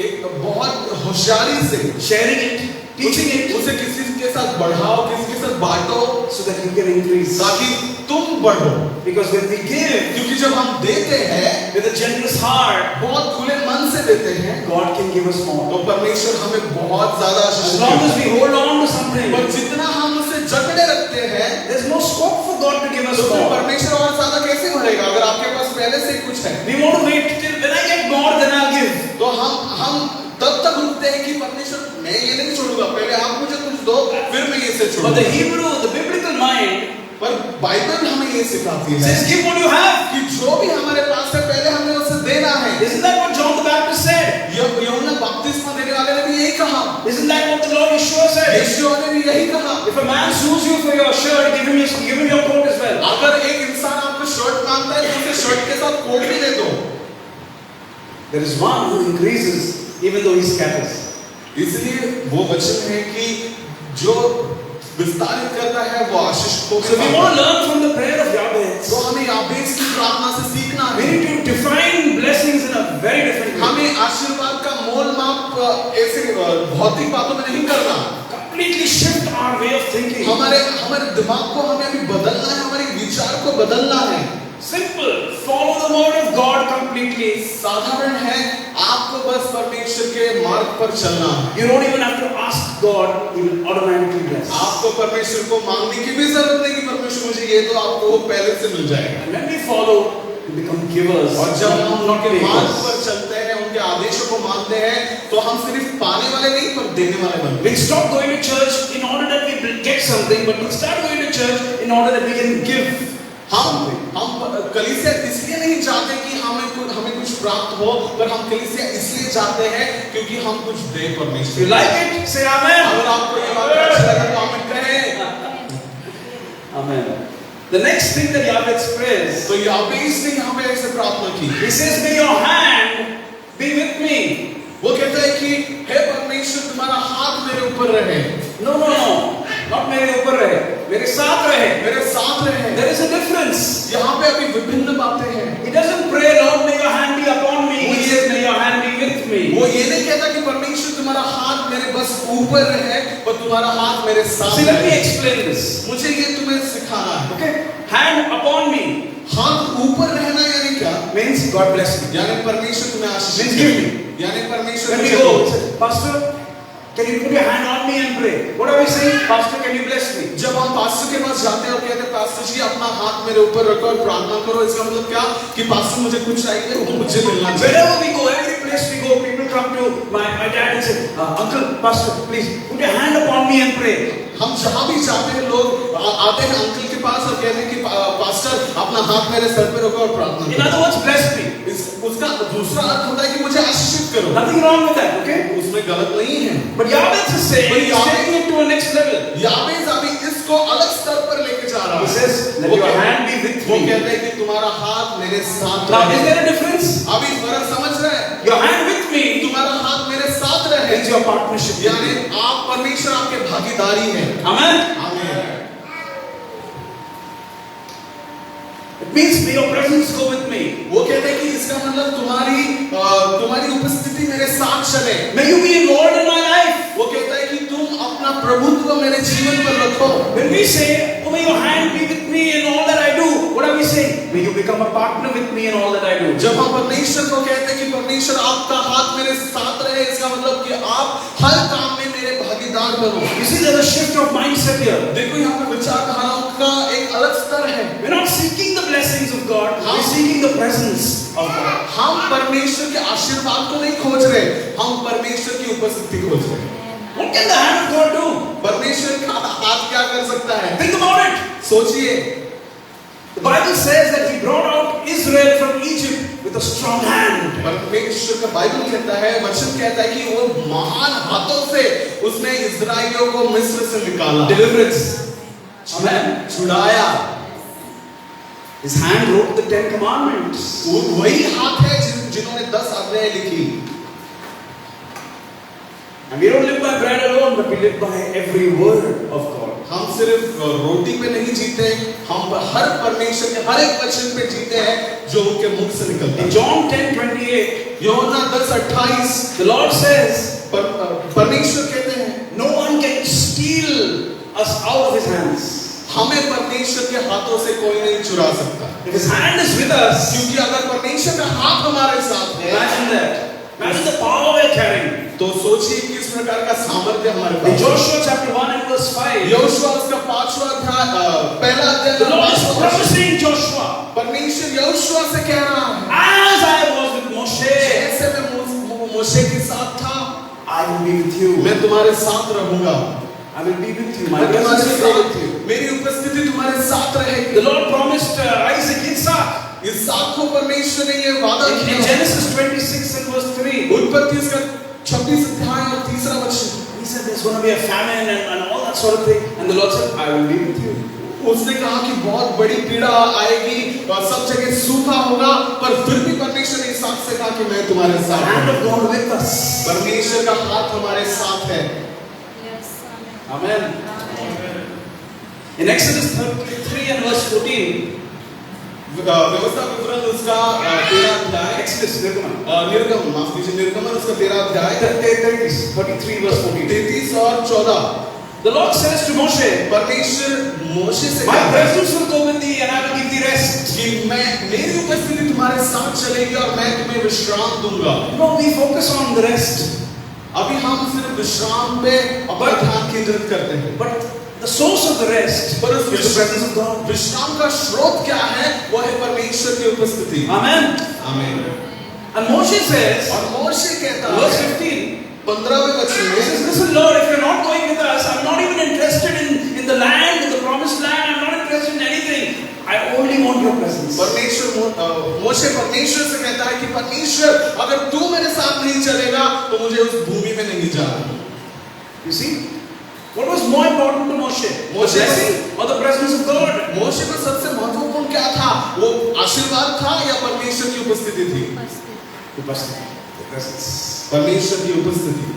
एक बहुत होशियारी से sharing it, teaching it, उसे किसी के साथ बढ़ाओ, किसी के साथ बांटो so that you can increase. ताकि तुम बढ़ो। Because when we give क्योंकि जब हम देते हैं with a generous heart, बहुत खुले मन से देते हैं God can give us more. तो परमेश्वर हमें बहुत ज्यादा आशीष As long देता as है। we hold on to something, पर जितना हम उसे जकड़े रखते हैं there's no scope for God to give us तो फिर more. परमेश्वर और ज्यादा कैसे भरेगा अगर आपके पास पहले से ही कुछ है। We want to wait till when I get more, then I'll give. तो हम तब तक रुकते हैं कि परमेश्वर छोड़ो। But the Hebrew, the biblical mind पर बाइबल हमें ये सिखाती है says, give what you have. कि जो भी हमारे पास है पहले हमें उसे देना है। Isn't that what John the Baptist said? यूहन्ना बपतिस्मा देने वाले ने भी यही कहा। Isn't that what the Lord Yeshua said? यीशु ने भी यही कहा। If a man sues you for your shirt, give him your coat as well. अगर एक इंसान आपको शर्ट मांगता है तो उसे शर्ट के साथ कोट भी दे दो। There is one who increases even though he scatters. इसलिए वो वचन है कि जो विस्तारित करता है वो आशीष को। So we want to learn from the prayer of Jabez. तो हमें याबेस की प्रार्थना से सीखना We है। need to define blessings in a very different way. हमें आशीर्वाद का मोल माप ऐसे भौतिक बातों में नहीं करना। Completely shift our way of thinking. हमारे दिमाग को हमें अभी बदलना है, हमारे विचार को बदलना है। Simple. Follow the word of God completely. साधारण है, आपको बस परमेश्वर के मार्ग पर चलना है। You don't even have to ask God, He will automatically bless. आपको परमेश्वर को मांगने की भी जरूरत नहीं कि परमेश्वर मुझे ये तो आपको वो पहले से मिल जाएगा। And when we follow, we become givers. और जब हम not उनके मार्ग takers. पर चलते हैं, उनके आदेशों को मानते हैं, तो हम सिर्फ पाने वाले नहीं पर देने वाले बनते हैं। We stop going to church in order that we get something, but we start going to church in order that we can give. हम कलीसिया इसलिए नहीं चाहते कि हमें कुछ प्राप्त हो, पर हम कलीसिया इसलिए चाहते हैं क्योंकि हम कुछ दे परमेश्वर। You like it? Say amen. अगर आपको ये बात अच्छी लगे तो आमीन कहें। Amen. The next thing that Jabez prays, तो याबेस ने यहाँ पे ऐसे प्रार्थना की। he says, "May your hand be with me." वो कहता है कि हे परमेश्वर तुम्हारा हाथ मेरे ऊपर रहे। No, not मेरे ऊपर रहे, मेरे साथ रहे. मेरे साथ रहे। There is a difference. यहाँ पे अभी विभिन्न बातें हैं। He doesn't pray, "Lord, may your hand be upon me." He says, "May your hand be with me." वो ये नहीं कहता कि परमेश्वर तुम्हारा हाथ मेरे बस ऊपर रहे, पर तुम्हारा हाथ मेरे साथ See, let me रहे। explain this. मुझे ये तुम्हें सिखाना है। Okay, hand upon me हाथ ऊपर रहना यानी क्या? means God bless me. यानी परमेश्वर तुम्हें आशीष Means दे। give me. यानी परमेश्वर When we मुझे go, they. he says, "Pastor, can you put your hand on me and pray?" What are we saying? "Pastor, can you bless me?" जब हम पास्टर के पास जाते हैं और कहते हैं पास्टर जी अपना हाथ मेरे ऊपर रखो और प्रार्थना करो, इसका मतलब क्या कि पास्टर मुझे कुछ चाहिए वो मुझे मिलना चाहिए। Wherever we go, every place we go, people come to my dad and say, "Uncle, Pastor, please put your hand upon me and pray." हम जहाँ भी जाते हैं लोग आते हैं अंकल के पास और कहते हैं कि पास्टर अपना हाथ मेरे सर पे रखो और प्रार्थना In करो। other words, bless me. उसका दूसरा अर्थ होता है कि मुझे आशीषित करो। Nothing wrong with that, okay? उसमें गलत नहीं है। But Jabez is saying, he's taking it to a next level. याबेस अभी इसको अलग स्तर पर लेके जा रहा He है। says, "Let your hand be with वो me." कहते हैं कि तुम्हारा हाथ मेरे साथ Now, रहे। is there a difference? अभी फर्क समझ रहे हैं? Your hand with me तुम्हारा हाथ मेरे साथ रहे is your partnership. यानी आप परमेश्वर आपके भागीदारी हैं। Amen. आमीन। It means may your presence go with me. वो कहते हैं कि इसका मतलब तुम्हारी उपस्थिति मेरे साथ चले। May you be involved in my life. वो कहता है कि तुम अपना प्रभुत्व मेरे जीवन पर रखो। When we say, "Oh, may your hand be with me in all that I do," what are we saying? May you become a partner with me in all that I do. जब हम परमेश्वर को कहते हैं कि परमेश्वर आपका हाथ मेरे साथ रहे, इसका मतलब कि आप हर काम में मेरे भागीदार बनो। You see, there's a shift of mindset here. देखो यहाँ पे विचारधाराओं का एक अलग स्तर है। We're not seeking the blessings of God. We're seeking the presence of God. हम परमेश्वर के आशीर्वाद को नहीं खोज रहे, हम परमेश्वर की उपस्थिति खोज रहे हैं। What can the hand of God do? परमेश्वर का हाथ क्या कर सकता है? Think about it. सोचिए। The Bible says that He brought out Israel from Egypt with a strong hand. परमेश्वर का बाइबल कहता है, वचन कहता है कि वो महान हाथों से उसने इस्राएलियों को मिस्र से निकाला। Deliverance. Amen. छुड़ाया। His hand wrote the 10 Commandments. वही हाथ है जिन्होंने 10 आज्ञाएं लिखी। And we don't live by bread alone, but we live by every word of God. हम सिर्फ रोटी पे नहीं जीते, हम हर परमेश्वर के हर एक वचन पे जीते हैं जो उनके मुख से निकलता है। In John 10:28, यूहन्ना 10:28 the Lord says, परमेश्वर कहते हैं, "No one can steal us out of His hands." हमें परमेश्वर के हाथों से कोई नहीं चुरा सकता। If His hand is with us, क्योंकि अगर परमेश्वर का हाथ हमारे साथ है, imagine that. Imagine the power we're carrying. तो सोचिए किस प्रकार का सामर्थ्य हमारे In पास है। Joshua chapter 1 and verse 5, यहोशू उसका 5वां अध्याय पहला अध्याय the Lord is 5वां वचन। promising Joshua, परमेश्वर यहोशू से कह रहा है, "As I was with Moshe, जैसे मैं मूसे के साथ था, I will be with you." मैं तुम्हारे साथ रहूंगा। I will be with you. My मैं तुम्हारे presence will be with साथ, you. मेरी उपस्थिति तुम्हारे साथ रहेगी। The Lord promised Isaac, Isaac. इसहाक को परमेश्वर ने ये वादा In किया। Genesis 26 and verse 3. उत्पत्ति उसका 26 अध्याय और 3 वचन। He said there's going to be a famine and all that sort of thing. And the Lord said, I will be with you. उसने कहा कि बहुत बड़ी पीड़ा आएगी और सब जगह सूखा होगा, पर फिर भी परमेश्वर ने इसहाक से कहा कि मैं तुम्हारे The साथ hand हूं। of God with us. परमेश्वर का हाथ हमारे साथ है। Yes, Amen. In Exodus 33 and verse 14. व्यवस्था विवरण उसका 13 अध्याय, Exodus, निर्गमन, माफ कीजिए, निर्गमन उसका 13 अध्याय 33 verse 14. 33 और 14। The Lord says to Moshe, परमेश्वर मोशे से my कहता है presence will go with thee and I will give thee rest. कि मेरी उपस्थिति तुम्हारे साथ चलेगी और मैं तुम्हें विश्राम दूंगा। No, we focus on the rest. अभी हम सिर्फ विश्राम पे अपना ध्यान केंद्रित करते हैं, But the source of the rest पर उस is the presence of God. विश्राम का स्रोत क्या है? वो है परमेश्वर की उपस्थिति। Amen. आमीन। And Moshe says, और मोशे कहता verse है 15, 15वें वचन he says, में, listen Lord, if you're not going with us, I'm not even interested in the land, in the promised land, I'm not interested in anything. I only want your presence. मोशे परमेश्वर से कहता है कि परमेश्वर अगर तू मेरे साथ नहीं चलेगा तो मुझे उस भूमि में नहीं जाना। You see? What was more important to Moshe? The Moshe- blessing or the presence of God? मोशे को सबसे महत्वपूर्ण क्या था? वो आशीर्वाद था या परमेश्वर की उपस्थिति थी? The presence. परमेश्वर की उपस्थिति।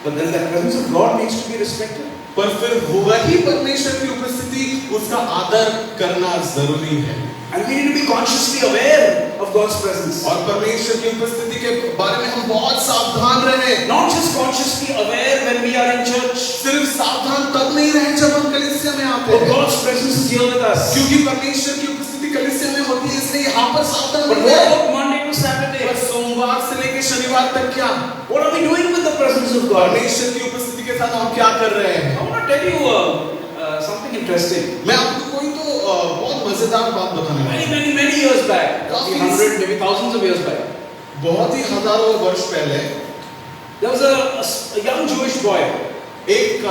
But then the presence of God needs to be respected. पर फिर वही परमेश्वर की उपस्थिति, उसका आदर करना जरूरी है। And we need to be consciously aware of God's presence. और परमेश्वर की उपस्थिति के बारे में हम बहुत सावधान रहें। Not just consciously aware when we are in church. सिर्फ सावधान तब नहीं रहे जब हम कलीसिया में आते But हैं, God's presence is here with us. क्योंकि परमेश्वर की उपस्थिति कलीसिया में होती है, इसलिए यहाँ पर सावधान But what रहें। about Monday to Saturday? पर सोमवार से लेकर शनिवार तक क्या? What are we doing with the presence of God? परमेश्वर की उपस्थिति के साथ हम क्या कर रहे हैं? I want to tell you something interesting. मैं आपको कोई तो बहुत मजेदार बात बताने वाला हूँ। Many years back, maybe 100, maybe thousands of years back, बहुत ही हजारों वर्ष पहले there was a young Jewish boy, एक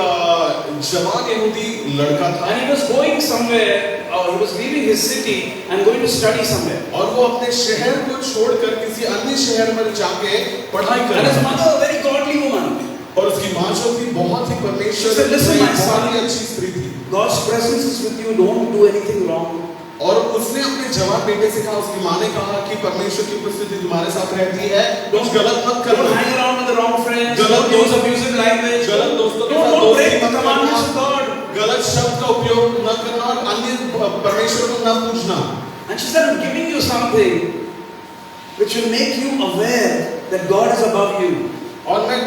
जवान यहूदी लड़का था and he was going somewhere, or he was leaving his city and going to study somewhere. और वो अपने शहर को छोड़कर किसी अन्य शहर में जाके पढ़ाई कर And his रहा था। mother, a very godly woman, और उसकी माँ जो थी बहुत ही परमेश्वर She said, "Listen, my son." बहुत ही अच्छी स्त्री थी। God's presence is with you, don't do anything wrong. और उसने अपने जवान बेटे से कहा, उसकी माँ ने कहा कि परमेश्वर की उपस्थिति तुम्हारे साथ रहती है, कुछ गलत मत Don't करो, hang around with the wrong friends, गलत don't use abusive language, गलत दोस्तों के don't साथ break दोस्ती the मत commandments of करना, God. गलत शब्द का उपयोग न करना और अन्य परमेश्वर को न पूछना। And she said, I'm giving you something which will make you aware that God is above you. और मैं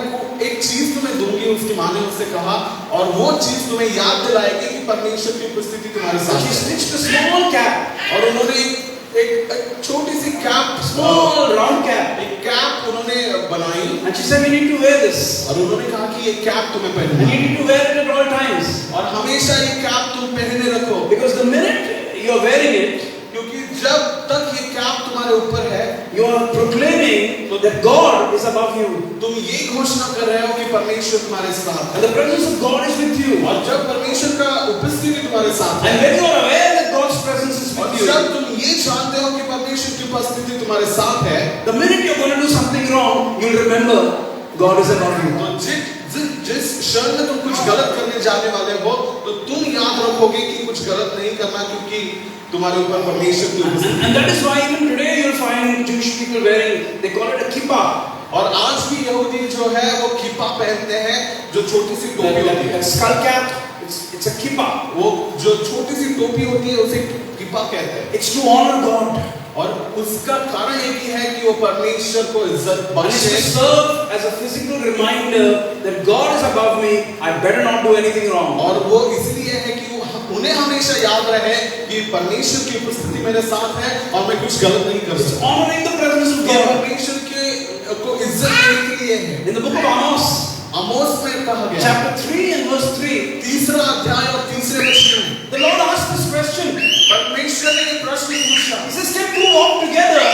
एक चीज तुम्हें दूंगी, उसकी माँ ने उससे कहा, और वो चीज तुम्हें याद दिलाएगी कि परमेश्वर की उपस्थिति तुम्हारे So साथ she है। stitched a small cap, और उन्होंने एक छोटी सी कैप, small round cap, एक कैप उन्होंने बनाई and she said, you need to wear this. और उन्होंने कहा कि ये कैप तुम्हें And पहनना you need to wear it at all times. और हमेशा ये कैप तुम पहने रखो, Because the minute you are wearing it, क्योंकि जब तक ये कैप तुम्हारे ऊपर है, you are proclaiming that God is above you. तुम ये घोषणा कर रहे हो कि परमेश्वर तुम्हारे साथ है। And the presence of God is with you. और जब परमेश्वर का उपस्थिति तुम्हारे साथ है, And when you are aware that God's presence is और with you, जब तुम ये जानते हो कि परमेश्वर की उपस्थिति तुम्हारे साथ है, the minute you're going to do something wrong, you'll remember God is above you. तो जिस क्षण में तुम कुछ गलत करने जाने वाले हो, तो तुम याद रखोगे कि कुछ गलत नहीं करना, क्योंकि तुम्हारे ऊपर परमेश्वर की उपस्थिति। And that is why even today you'll find Jewish people wearing, they call it a kippah. और आज भी यहूदी जो है वो किपा पहनते हैं, जो छोटी सी टोपी होती है। A skull cap, it's a kippah. वो जो छोटी सी टोपी होती है उसे किपा कहते हैं। It's to honor God. और उसका कारण एक ही है कि वो परमेश्वर को इज्जत And it's to बख्शे serve as a physical reminder that God is above me, I better not do anything wrong. और वो इसलिए है कि वो उन्हें हमेशा याद रहे कि परमेश्वर की उपस्थिति मेरे साथ है और मैं कुछ गलत नहीं कर It's सकता। honoring the presence of ये God. परमेश्वर को इज्जत देने के लिए है। In the book of Amos, आमोस में कहा गया, chapter 3 and verse 3, तीसरा अध्याय और तीसरे वचन में the Lord asked this question. परमेश्वर ने एक प्रश्न पूछा, He says, can two walk together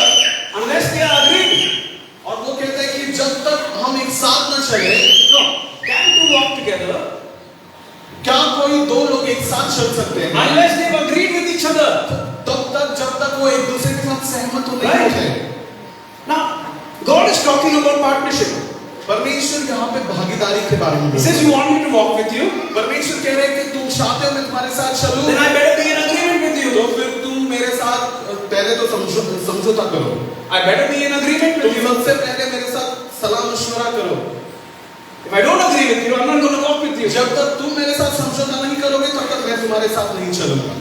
unless they are agreed? और वो कहता है कि जब तक हम एक साथ न चले, No. Can पे भागीदारी के बारे में He बोल says, रहा you want me to walk with you? हूं। परमेश्वर कह रहे हैं कि तुम चाहते हो मैं तुम्हारे साथ चलूं, Then I better be in agreement with तो you. फिर तुम मेरे साथ पहले तो समझौता करो, I better be in agreement तुम with you. सबसे पहले मेरे साथ सलाह मशवरा करो। If I don't agree with you, I'm not going to walk with you. जब तक तुम मेरे साथ समझौता नहीं करोगे तब तक मैं तुम्हारे साथ नहीं चलूंगा।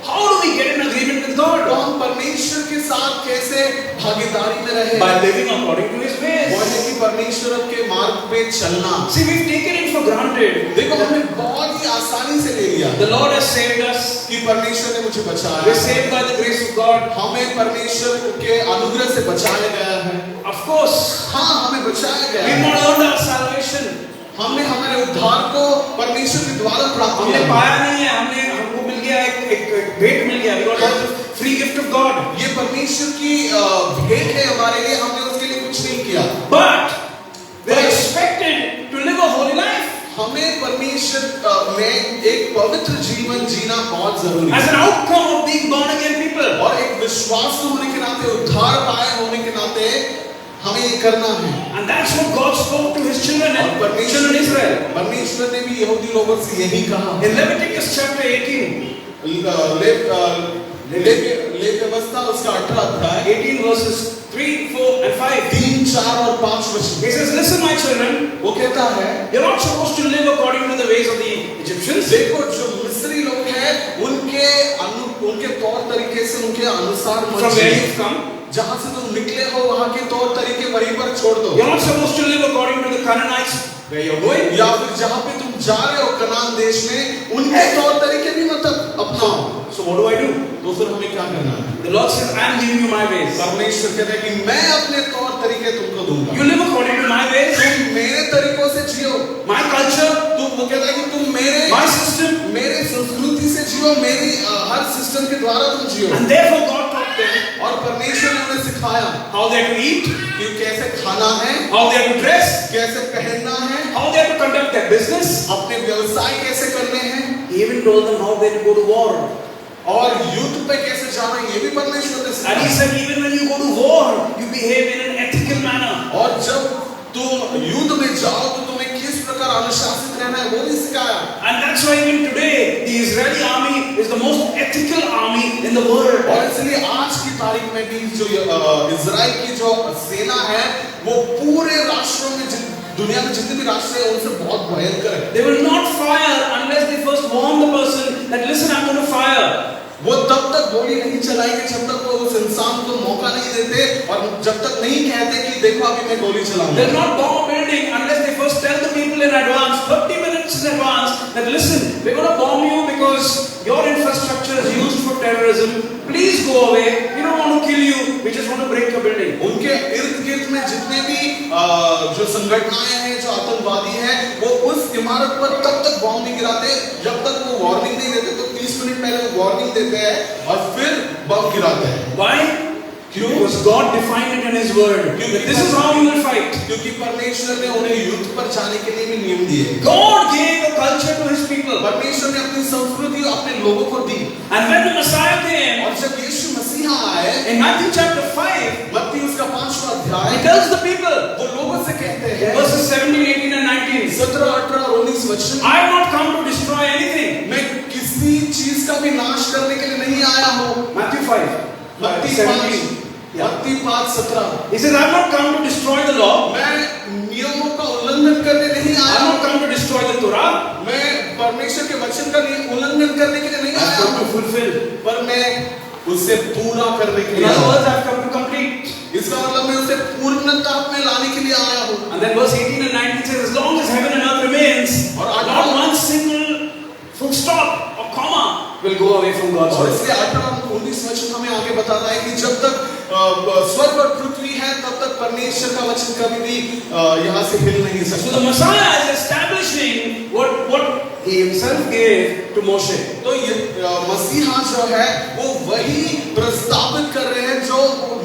How do we get in agreement with तो God? हम परमेश्वर के साथ कैसे भागीदारी में रहे? By living according to His वो ways. है कि परमेश्वर के मार्ग पे चलना। See, we've taken it for granted. देखो हमने बहुत ही आसानी से ले लिया The Lord has saved us. कि परमेश्वर ने मुझे बचाया। We're saved by the grace of God. हमें परमेश्वर के अनुग्रह से बचाया गया है। Of course, हाँ, हमें बचाया गया we've है। not earned our salvation. हमने हमारे उद्धार को परमेश्वर के द्वारा प्राप्त हमने किया। पाया नहीं है, हमको मिल गया एक भेंट मिल गया। We got a free gift of God. ये परमेश्वर की भेंट है हमारे लिए, हमने उसके लिए कुछ नहीं किया। But we're expected to live a holy life. हमें परमेश्वर में एक पवित्र जीवन जीना बहुत जरूरी As है। an outcome of being born again people. और एक विश्वास होने के नाते, उद्धार पाए होने के नाते हमें ये करना है। And that's what God spoke to His children और and children of Israel. परमेश्वर ने भी यहूदी लोगों से यही कहा। In Leviticus chapter 18, ले व्यवस्था उसका 18 अध्याय 18 verses 3, 4 and 5. 3, 4 और 5 वचन। He says, listen my children, वो कहता है, you're not supposed to live according to the ways of the Egyptians. देखो जो मिस्री लोग हैं उनके तौर तरीके से, उनके अनुसार मत From where Jio. you've come. जहां से तुम निकले हो वहां के तौर तरीके वहीं पर छोड़ दो। You're not supposed to live according to the Canaanites where you're going. या फिर जहां पे तुम जा रहे हो कनान देश में, उनके तौर तरीके भी मत अपनाओ। So what do I do? तो फिर हमें क्या करना है? The Lord says, I am giving you my ways. परमेश्वर कहता है कि मैं अपने तौर तरीके तुमको दूंगा। You live according to my ways, तुम मेरे तरीकों से जियो। my culture, वो कहता है कि तुम my system. मेरे संस्कृति से जियो, मेरी हर सिस्टम के द्वारा तुम जियो। And therefore God taught them और परमेश्वर ने उन्हें सिखाया how they have to eat, कि कैसे खाना है, how they have to dress, कैसे पहनना है, how they have to conduct their business. अपने व्यवसाय कैसे करने हैं, He even told them how they have to go to war. और युद्ध पे कैसे जाना है, ये भी परमेश्वर ने And he सिखाया। said, even when you go to war, you behave in an ethical manner. और जब तुम युद्ध में जाओ तो तुम्हें किस प्रकार अनुशासित रहना है वो भी सिखाया। And that's why even today, the Israeli army is the most ethical army in the world. और इसलिए आज की तारीख में भी जो इजराइल की जो सेना है वो पूरे राष्ट्रों में दुनिया में जितने भी राष्ट्र हैं उनसे बहुत भयंकर है। They will not fire unless they first warn the person that listen, I'm going to fire. वो तब तक गोली नहीं चलाएंगे जब तक वो उस इंसान को मौका नहीं देते और जब तक नहीं कहते कि देखो अभी मैं गोली चलाऊंगा। They'll not bomb a building unless they first tell the people in advance, 30 minutes in advance, that listen, we're going to bomb you because your infrastructure is used for terrorism. Please go away. We don't want to kill you. We just want to break your building. उनके इर्द गिर्द में जितने भी जो संगठनाएं हैं, जो आतंकवादी हैं, वो उस इमारत पर तब तक बॉम्ब नहीं गिराते जब तक वो वार्निंग नहीं देते। तो 30 मिनट पहले वो वार्निंग देते हैं और फिर बम गिराते हैं। Why? Because God defined it in His Word. This is how you will fight. क्योंकि परमेश्वर ने उन्हें युद्ध पर जाने के लिए भी नियम दिए। God gave a culture to His people. परमेश्वर ने अपनी संस्कृति अपने लोगों को दी। And when the Messiah came, और जब यीशु मसीहा आए, in Matthew chapter 5, मत्ती उसका 5वां अध्याय, He tells the people, वो लोगों से कहते हैं, verses 17, 18 and 19, 17, 18 और 19 वचन, I have not come to destroy anything. मैं किसी चीज का भी नाश करने के लिए नहीं आया हूँ। Matthew 5, मत्ती 17. 5:17। He says, I have not come to destroy the law. मैं नियमों का उल्लंघन करने नहीं I आया have हूँ। not come to destroy the Torah. मैं परमेश्वर के वचन का उल्लंघन करने के लिए नहीं I have आया come to हूँ, fulfill. पर मैं उसे पूरा करने के In लिए other आया हूँ। words, I have come to complete. इसका मतलब मैं उसे पूर्णता में लाने के लिए आया हूँ। And then verse 18 and 19 says, as long as heaven and earth remains, not one single full stop or comma will go away from God's और word. इसलिए 18 और 19 वचन हमें आगे बताता है कि जब तक स्वर्ग और पृथ्वी है तब तक परमेश्वर का वचन कभी भी यहाँ से हिल नहीं So सकता। the Messiah is establishing what He Himself gave to Moshe. तो ये मसीहा जो है वो वही प्रस्तावित कर रहे हैं जो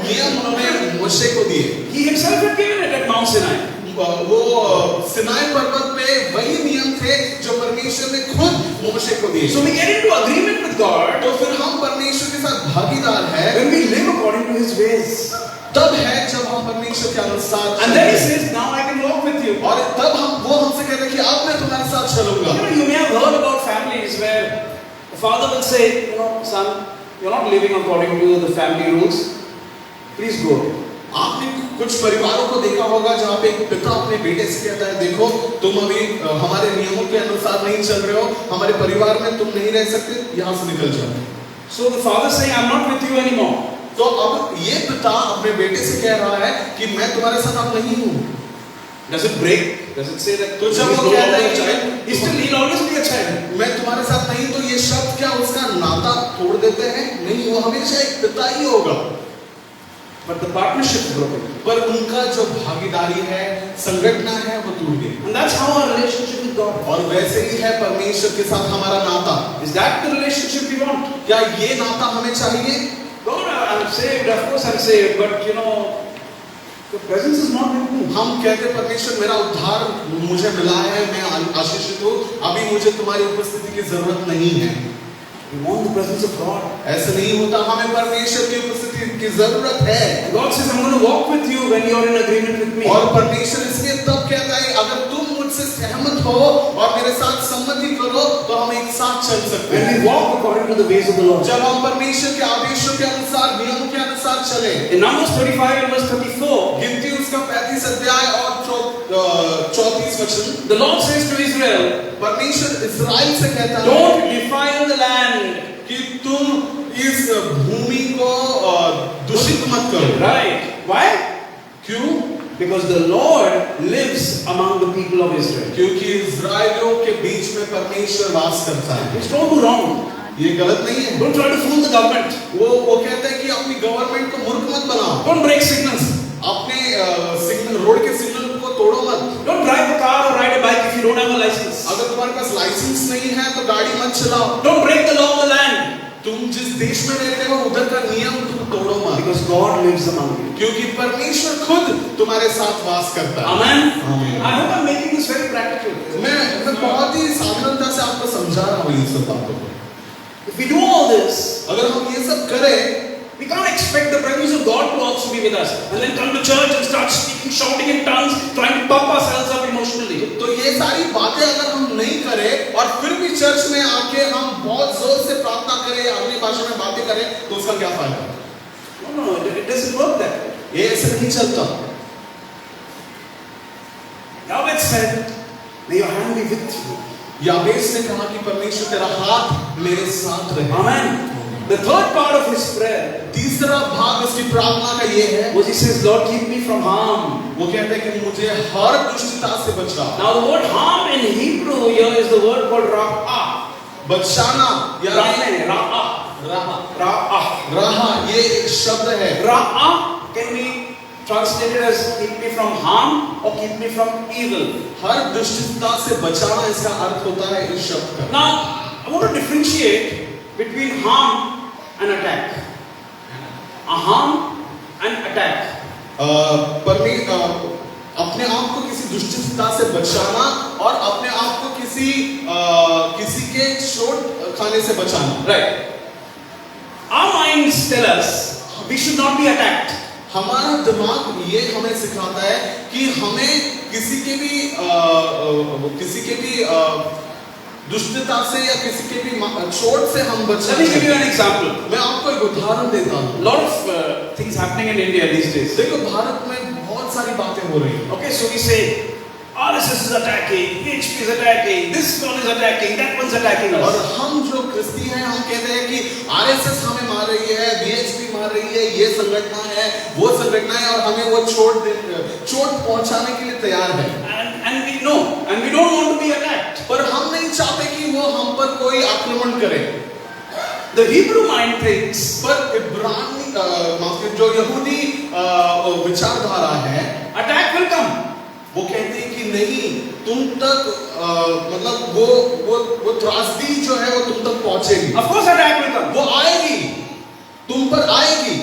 नियम उन्होंने मूसे को दिए। He Himself had given it at Mount Sinai. वो सिनाई पर्वत पे वही नियम थे जो परमेश्वर ने खुद मूसे को दिए। So we get into agreement with God तो फिर हम परमेश्वर के साथ भागीदार हैं when we live according to His ways. तब है जब हम परमेश्वर के अनुसार And then He says, now I can walk with you. और और तब वो हमसे कहते हैं कि अब मैं तुम्हारे साथ चलूंगा। You may have heard about families where the father will say, son, you're not living according to the family rules. Please go. आपने कुछ परिवारों को देखा होगा जहाँ पे एक पिता अपने बेटे से कहता है, देखो तुम अभी हमारे नियमों के अनुसार नहीं चल रहे हो, हमारे परिवार में तुम नहीं रह सकते, यहाँ से निकल जाओ। So the father saying, I'm not with you anymore. तो अब ये पिता अपने बेटे से कह रहा है कि मैं तुम्हारे साथ अब नहीं हूँ। Does it break? Does it say that? तो जब वो कहता है कि he'll always be a child. मैं तुम्हारे साथ नहीं, तो ये शब्द क्या उसका नाता तोड़ देते हैं? नहीं, वो हमेशा एक पिता ही होगा। But the partnership is broken. पर उनका जो भागीदारी है, संगठना है, वो टूट गई। And that's how our relationship with God. और वैसे ही है परमेश्वर के साथ हमारा नाता। Is that the relationship we want? क्या ये नाता हमें चाहिए? God, I'm saved, of course I'm saved, but the presence is not with me. हम कहते परमेश्वर मेरा उद्धार मुझे मिला है, मैं आशीषित हूँ, अभी मुझे तुम्हारी उपस्थिति की जरूरत नहीं है। We want the presence of God. ऐसा नहीं होता, हमें परमेश्वर की उपस्थिति की जरूरत है। God says, I'm going to walk with you when you're in agreement with me. और परमेश्वर इसलिए तब कहता है, अगर तुम मुझसे सहमत हो और मेरे साथ सम्मति करो, तो हम एक साथ चल सकते हैं। When we walk according to the ways of the Lord. जब हम परमेश्वर के आदेशों के अनुसार, नियमों के अनुसार चले। In Numbers 35 and verse 34, गिनती उसका 35 अध्याय और 34 वचन, the Lord says to Israel, परमेश्वर इस्राएल से कहता है, don't defile the land. कि तुम इस भूमि को दूषित मत करो। Right? Why? क्यों? Because the Lord lives among the people of Israel. क्योंकि इस्राएलियों के बीच में परमेश्वर वास करता है। It's don't do wrong. ये गलत नहीं है। Don't try to fool the government. वो कहता है कि अपनी गवर्नमेंट को मूर्ख मत बनाओ। Don't break signals. अपने सिग्नल, रोड के सिग्नल को तोड़ो मत। Don't drive a car or ride a bike if you don't have a license. अगर तुम्हारे पास लाइसेंस नहीं है तो गाड़ी मत चलाओ। Don't break the law of the land. तुम जिस देश में रहते हो उधर का नियम तुम तोड़ो मत। Because God lives among you. क्योंकि परमेश्वर खुद तुम्हारे साथ वास करता है। Amen. Amen. I hope I'm making this very practical. मैं बहुत ही सावधानता से आपको समझा रहा हूँ इन सब बातों को। If we do all this, अगर हम ये सब करें, we can't expect the presence of God to also be with us and then come to church and start speaking, shouting in tongues, trying to pump ourselves up emotionally. तो ये सारी बातें अगर हम नहीं करें और फिर भी चर्च में आके हम बहुत जोर से प्रार्थना करें, अपनी भाषा में बातें करें, तो उसका क्या फायदा? No, it doesn't work that way. ये ऐसे नहीं चलता। Yahweh said, may your hand be with you. याबेस ने कहा कि परमेश्वर तेरा हाथ मेरे साथ रहे। Amen. The third part of his prayer तीसरा भाग उसकी प्रार्थना का ये है, was he says, Lord, keep me from harm. वो कहते हैं कि मुझे हर दुष्टता से बचा। Now the word harm in Hebrew here is the word called ra'ah. बचाना यानी Ra'ah. रहा, ये एक शब्द है। Ra'ah can be translated as keep me from harm or keep me from evil. हर दुष्टता से बचाना इसका अर्थ होता है इस शब्द का। Now I want to differentiate between harm and attack. A harm and attack. अपने आप को किसी दुष्टता से बचाना और अपने आप को किसी के चोट खाने से बचाना। Right. Our minds tell us we should not be attacked. हमारा दिमाग ये हमें सिखाता है कि हमें किसी के भी दुष्टता से या किसी के भी चोट से हम बचना। Let me give you an example. मैं आपको एक उदाहरण देता हूँ। Lot of things happening in India these days. देखो भारत में बहुत सारी बातें हो रही हैं। Okay, so we say RSS is attacking, HP is attacking, this one is attacking, that one's attacking और us. हम जो क्रिस्ती हैं हम कहते हैं कि RSS हमें मार रही है, BHP मार रही है, ये संगठन है, वो संगठन है और हमें वो चोट पहुंचाने के लिए तैयार है। And we know, and we don't want to be attacked. पर हम नहीं चाहते कि वो हम पर कोई आक्रमण करे। The Hebrew mind thinks, पर इब्रानी जो यहूदी विचारधारा है, attack will come. वो कहते हैं कि नहीं, तुम तक मतलब वो त्रासदी जो है वो तुम तक पहुंचेगी। Of course attack will come. वो आएगी, तुम पर आएगी,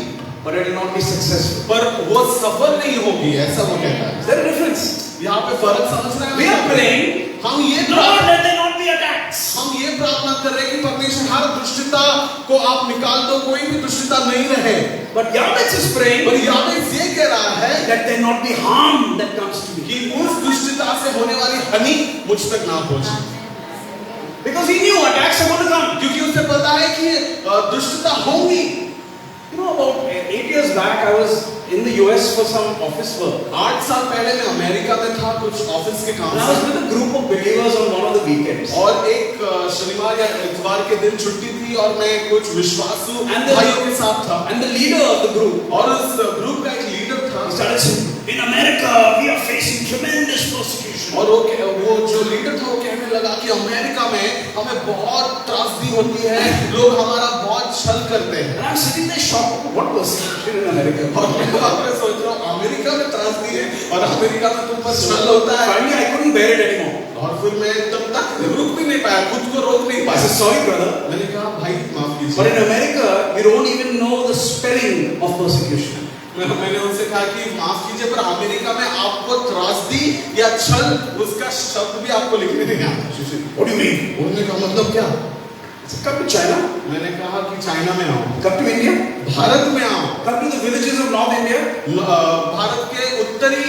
But it will not be successful. पर वो सफल नहीं होगी, ऐसा वो कहता है। Is there a difference? यहाँ पे फर्क समझ रहे हैं? We are praying, हम ये Lord, let there not be attacks. हम ये प्रार्थना कर रहे हैं कि परमेश्वर हर दुष्टता को आप निकाल दो, कोई भी दुष्टता नहीं रहे। But Jabez is praying और याबेस ये कह रहा है that there not be harm that comes to me. कि उस दुष्टता से होने वाली हानि मुझ तक ना पहुंचे, Because he knew attacks are going to come. क्योंकि उसे पता है कि दुष्टता होगी। You know, about 8 years back, I was in the US for some office work. 8 साल पहले मैं अमेरिका में था कुछ ऑफिस के काम And I was से, with a group of believers on one of the weekends. और एक शनिवार या इतवार के दिन छुट्टी थी और मैं कुछ विश्वासु And the- भाइयों के साथ था, And the leader of the group, और उस ग्रुप का एक लीडर था, he started saying, in America, we are facing tremendous persecution. और वो जो लीडर था वो कहने लगा कि अमेरिका में हमें बहुत त्रासदी होती है, लोग हमारा बहुत छल करते हैं। And I'm sitting there shocked. What persecution in America? और मैं वहाँ पे सोच रहा हूँ अमेरिका में त्रासदी है और अमेरिका में तुम पर छल होता है। Finally, I couldn't bear it anymore. और फिर मैं तब तक रुक भी नहीं पाया, खुद को रोक नहीं I पाया। said, sorry, brother. मैंने कहा भाई माफ But कीजिए, in America, you don't even know the spelling of persecution. मैंने उनसे कहा कि माफ कीजिए पर अमेरिका में आपको त्रासदी या छल उसका शब्द भी आपको लिखने नहीं आता। What do you mean? उन्होंने कहा मतलब क्या? I said, come to China. मैंने कहा कि चाइना में आओ, Come to India. भारत में आओ, Come to the villages of North India. Bharat के उत्तरी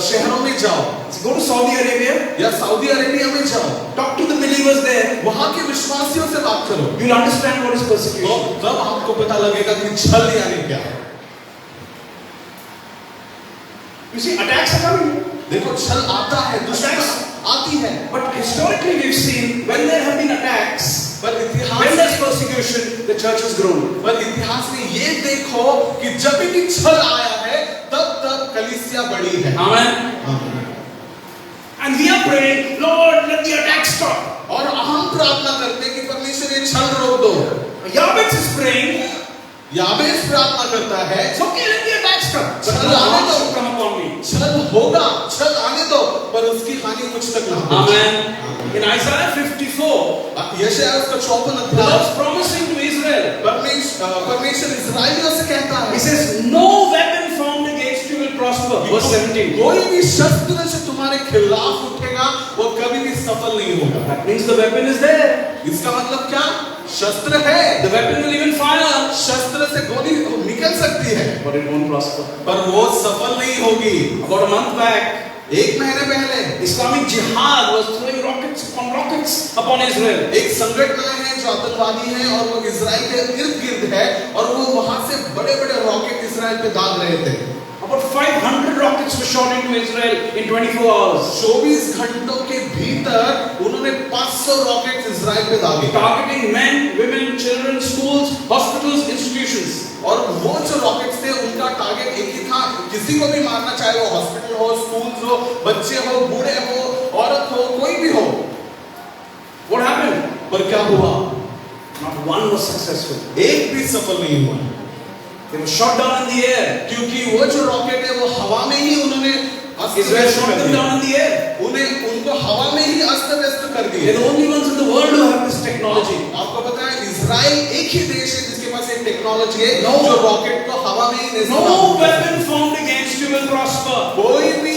शहरों में जाओ, Go to Saudi Arabia. या सऊदी अरेबिया में जाओ, Talk to the believers there. वहां के विश्वासियों से बात करो, You'll understand what is तो persecution. तब आपको पता लगेगा कि छल यानी क्या है। You see, attacks are coming. देखो छल आता है, दुष्टता आती है, But historically, we've seen when there have been attacks, पर when इतिहास there's persecution, the church has grown. पर इतिहास में ये देखो कि जब भी छल आया है तब कलीसिया बढ़ी है। Amen. And we are praying, Lord, let the attacks stop. और हम प्रार्थना करते हैं कि परमेश्वर ये छल रोक दो। Jabez is praying, याबेस प्रार्थना करता है, it's okay, let the attacks come. But छल no आने harm दो, should come upon me. छल होगा, छल आने दो, पर उसकी हानि मुझ तक ना हो। Amen. In Isaiah 54, यशायाह उसका 54 the अध्याय, Lord's promising to Israel. परमेश्वर इस्राएलियों से कहता He है, says, no weapon formed against you will prosper. Verse 17. कोई भी शस्त्र से तुम्हारे खिलाफ उठेगा वो कभी भी सफल नहीं होगा। That means the weapon is there. इसका मतलब क्या? शस्त्र है, The weapon will even fire, शस्त्र से गोली निकल सकती है, but it won't prosper. पर वो सफल नहीं होगी। About a month back, 1 महीने पहले Islamic Jihad was throwing rockets upon Israel. एक संगठन है जो आतंकवादी है और वो इजराइल के इर्द गिर्द है और वो वहां से बड़े बड़े रॉकेट इजराइल पे दाग रहे थे। About 500 rockets were shot into Israel in 24 hours, 24 घंटों के भीतर उन्होंने 500 रॉकेट इजराइल पे दागे, targeting men, women, children, schools, hospitals, institutions. और वो जो रॉकेट्स थे उनका टारगेट एक ही था, किसी को भी मारना, चाहे वो हॉस्पिटल हो, स्कूल्स हो, बच्चे हो, बूढ़े हो, औरत हो, कोई भी हो। What happened? पर क्या हुआ? Not one was successful. एक भी सफल नहीं हुआ, They were shot down in the air. क्योंकि वो जो रॉकेट है वो हवा में ही उन्होंने Israel shot them down in the air. उनको हवा में ही अस्त व्यस्त कर दिए। They're the only ones in the world who have this technology. आपको पता है इजराइल एक ही देश है जिसके पास एक टेक्नोलॉजी है No. जो रॉकेट को हवा में ही नहीं No weapon formed against you will prosper. कोई भी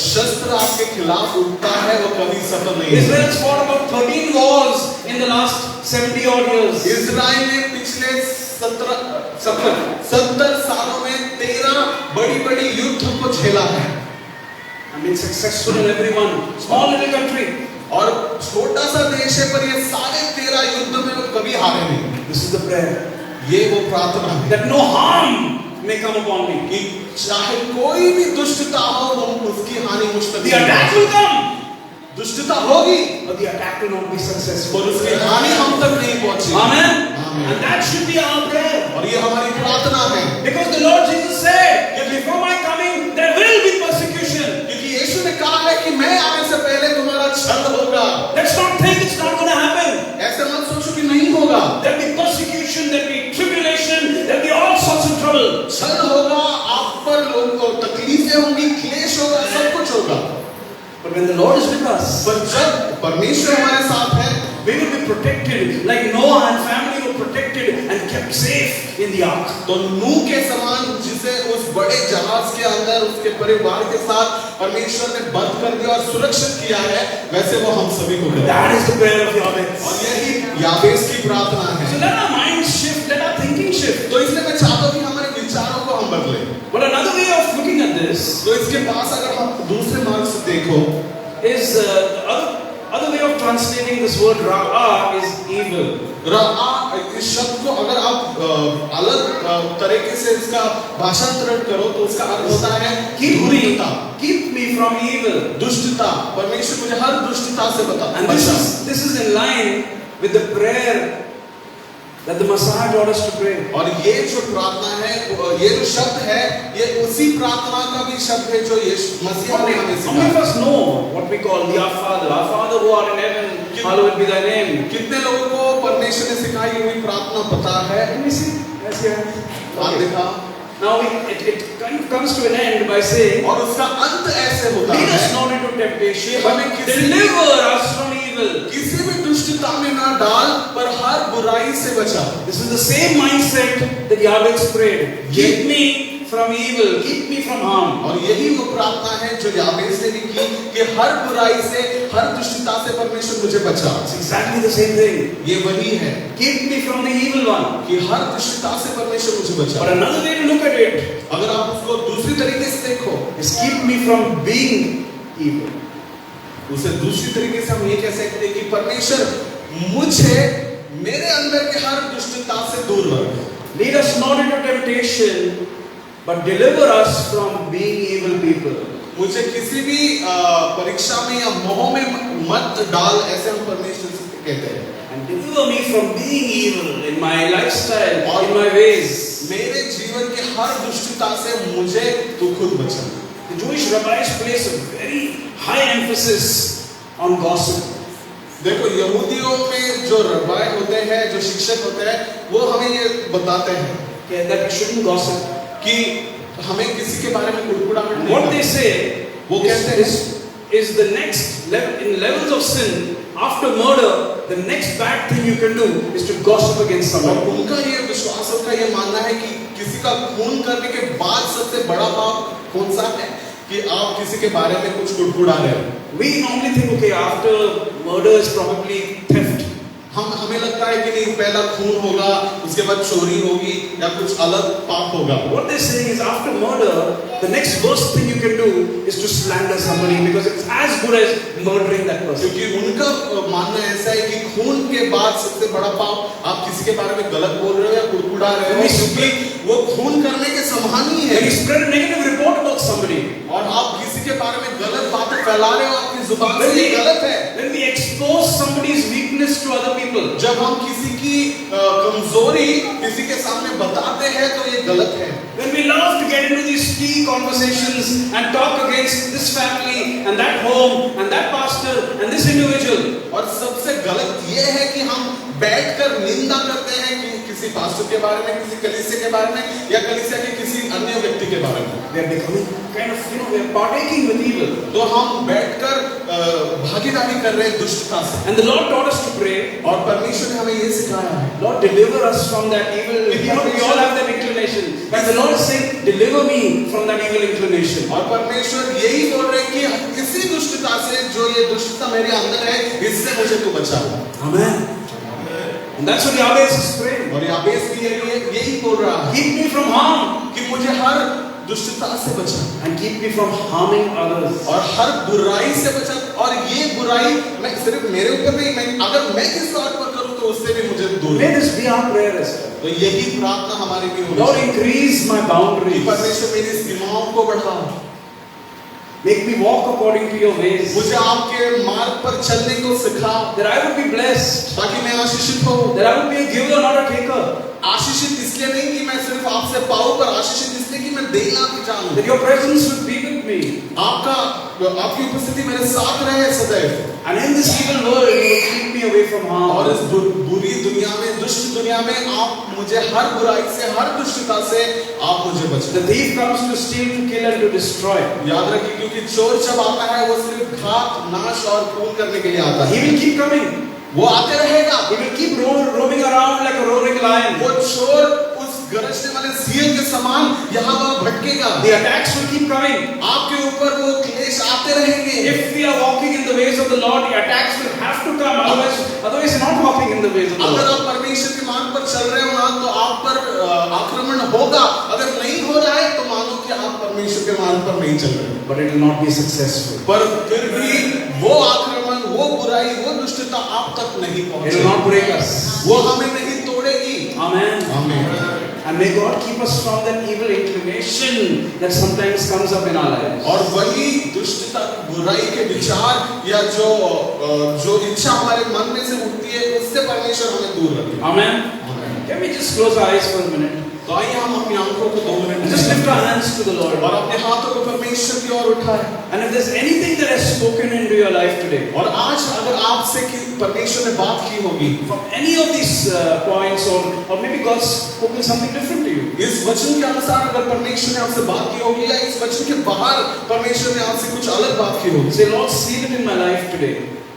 शस्त्र आपके खिलाफ उठता है वो कभी सफल नहीं होगा। Israel's fought about 13 wars in the last 70 odd years. Israel ने पिछले 70 सालों में 13 बड़ी युद्ध को झेला है। I mean successful in every one. Small little country. और छोटा सा देश है पर ये सारे 13 युद्ध में वो कभी हारे नहीं। This is the prayer. ये वो प्रार्थना है That no harm may come upon me. कि चाहे कोई भी दुष्टता हो वो उसकी हानि मुझ तक The attack will come, दुष्टता होगी but the attack will not be successful. और उसकी हानि हम तक नहीं पहुंची। Amen. Amen. And that should be our prayer. और ये हमारी प्रार्थना है Because the Lord Jesus said that before my coming there will be persecution. क्योंकि यीशु ने कहा है कि मैं आने से पहले तुम्हारा छल होगा। Let's not think it's not going to happen. ऐसे मत सोचो कि नहीं होगा, There will be persecution, there will be tribulation, there will be all sorts of trouble. छल होगा, आप पर लोगों को तकलीफें होंगी, क्लेश होगा, सब कुछ होगा। But when the Lord is with us, पर जब परमेश्वर हमारे साथ है we will be protected like Noah and family were protected protected and kept safe in the ark. तो नूह के समान जिसे उस बड़े जहाज के अंदर उसके परिवार के साथ परमेश्वर ने बंद कर दिया और सुरक्षित किया है, वैसे वो हम सभी को करे। That is the prayer of Jabez. और यही याबेस की प्रार्थना So है। let our minds shift, let our thinking shift. तो इसलिए मैं चाहता हूँ कि हमारे विचारों को हम बदलें। But another way of looking at this तो इसके पास अगर हम दूसरे मार्ग से देखो, is the other way of translating this word Ra'ah is evil. रआ इस शब्द को अगर आप अलग तरीके से इसका भाषांतरण करो तो उसका अर्थ होता है धूर्तता, Keep me from evil. दुष्टता। परमेश्वर मुझे हर दुष्टता से बता। And this is in line with the prayer that the Messiah taught us to pray. और ये जो प्रार्थना है, ये जो शब्द है, ये उसी प्रार्थना का भी शब्द है जो यीशु मसीह ने हमें How many of सिखाया। us know what we call the Our Father who art in heaven, hallowed be thy name. कितने लोगों को परमेश्वर ने सिखाई हुई प्रार्थना पता है? Let me see. Yes, yeah. आप देखा। Now it kind of comes to an end by saying, और उसका अंत ऐसे होता lead us है, not into temptation, हमें but किसी- deliver us from evil. किसी भी दुष्टता में ना डाल, पर हर बुराई से बचा। This is the same mindset that Jabez prayed. Keep me from evil, keep me from harm. और यही वो प्रार्थना है जो याबेस ने भी की कि हर बुराई से, हर दुष्टता से परमेश्वर मुझे बचा। It's exactly the same thing. ये वही है Keep me from the evil one. कि हर दुष्टता से परमेश्वर मुझे But बचा। another way to look at it अगर आप उसको दूसरी तरीके से देखो, is keep me from being evil. उसे दूसरी तरीके से हम ये कह सकते हैं कि परमेश्वर मुझे मेरे अंदर के हर दुष्टता से दूर रख। Lead us not into temptation, but deliver us from being evil people. मुझे किसी भी परीक्षा में या मोह में मत डाल, ऐसे हम परमेश्वर से कहते हैं। And deliver me from being evil in my lifestyle, in my ways. मेरे जीवन के हर दुष्टता से मुझे तू खुद बचा। The Jewish rabbis place a very high emphasis on gossip. देखो यहूदियों में जो रब्बाई होते हैं, जो शिक्षक होते हैं, वो हमें ये बताते हैं Okay, that we shouldn't gossip. कि हमें किसी के बारे में कुड़कुड़ाहट नहीं What they करना। say वो कहते हैं is the next level in levels of sin. After murder, the next bad thing you can do is to gossip against और someone. उनका ये विश्वास, उनका ये मानना है कि किसी का खून करने के बाद सबसे बड़ा पाप कौन सा है कि आप किसी के बारे में कुछ कुड़कुड़ा रहे हो। We normally think, okay, after murder is probably theft. हमें लगता है कि नहीं, पहला खून होगा, उसके बाद चोरी होगी या कुछ अलग पाप होगा। What they're saying is after murder, the next worst thing you can do is to slander somebody because it's as good as murdering that person. क्योंकि उनका मानना ऐसा है कि खून के बाद सबसे बड़ा पाप आप किसी के बारे में गलत बोल रहे हो या कुड़कुड़ा रहे हो, क्योंकि वो खून करने के समान ही है। When you spread a negative report about somebody, और आप किसी के बारे में गलत बातें फैला रहे हो आपकी जुबान से, ये गलत है। when we expose somebody's weakness to other people, जब हम किसी की कमजोरी किसी के सामने बताते हैं तो ये गलत है। when we love to get into these tea conversations and talk against this family and that home and that pastor and this individual, और सबसे गलत ये है कि हम बैठकर निंदा करते हैं कि किसी पास्टर के बारे में, किसी कलीसिया के बारे में या कलीसिया के किसी अन्य व्यक्ति के बारे में। we are becoming kind of, we are partaking with evil. तो हम बैठकर भागीदारी कर रहे हैं दुष्टता से। And the Lord taught us to pray, और परमेश्वर ने हमें ये सिखाया है, Lord, deliver us from that evil. You know, we all have that inclination. But the Lord is saying, deliver me from that evil inclination. और परमेश्वर यही बोल रहे हैं कि किसी दुष्टता से, जो ये दुष्टता मेरे अंदर है, इससे मुझे तू बचा। Amen. And that's what Jabez is praying. और याबेस भी यही बोल रहा है Keep me from harm कि मुझे हर दुष्टता से बचा and keep me from harming others. और हर बुराई से बचा। और ये बुराई मैं सिर्फ मेरे ऊपर नहीं, मैं अगर मैं किसी और पर करूं तो उससे भी मुझे दूर May रख। this be our prayer, Esther. तो यही प्रार्थना हमारी भी होनी Lord, चाहिए increase my कि boundaries. परमेश्वर मेरी सीमाओं को बढ़ाओ, Make me walk according to your ways. मुझे आपके मार्ग पर चलने को सिखाओ, That I would be blessed. ताकि मैं आशीषित हूँ। That I would be a giver, not a taker. आशीषित इसलिए नहीं कि मैं सिर्फ आपसे पाऊं, पर आशीषित इसलिए कि मैं देना भी जानूं। That your presence would be with me. आपकी उपस्थिति मेरे साथ रहे सदैव। And in this evil world, you will keep me away from और harm. इस बुरी दुनिया में, दुष्ट दुनिया में आप मुझे हर बुराई से, हर दुष्टता से आप मुझे बचाएं। The thief comes to steal, to kill, and to destroy. याद रखिए, क्योंकि चोर जब आता है वो सिर्फ घात, नाश और खून करने के लिए आता He है। will keep coming. वो आते रहेगा। He will keep roaming around like a roaring lion. वो चोर उस गरजने वाले सिंह के समान यहाँ वहाँ भटकेगा। The attacks will keep coming. आपके ऊपर वो क्लेश आते रहेंगे। If we are walking in the ways of the Lord, the attacks will have to come. Otherwise not walking in the ways of the अगर Lord. आप परमेश्वर के मार्ग पर चल रहे हो ना तो आप पर आक्रमण होगा। अगर नहीं हो रहा है तो मानो कि आप परमेश्वर के मार्ग पर नहीं चल रहे। But it will not be successful. पर फिर भी वो आक्रमण, वो बुराई, वो दुष्टता आप तक नहीं It will पहुंचेगी। not break us. वो हमें नहीं तोड़ेगी। Amen. आमीन। And may God keep us from that evil inclination that sometimes comes up in our lives. और वही दुष्टता, बुराई के विचार या जो इच्छा हमारे मन में से उठती है, उससे परमेश्वर हमें दूर रखे। Amen. Can we just close our eyes for a minute? तो आइए हम अपनी आंखों को 2 minute And just lift our hands to the Lord. और अपने हाथों को परमेश्वर की ओर उठाएं। And if there's anything that has spoken into your life today, और आज अगर आपसे कि परमेश्वर ने बात की होगी from any of these points, or maybe God's spoken something different to you, इस वचन के अनुसार अगर परमेश्वर ने आपसे बात की होगी या इस वचन के बाहर परमेश्वर ने आपसे कुछ अलग बात की होगी, say, Lord, seal it in my life today.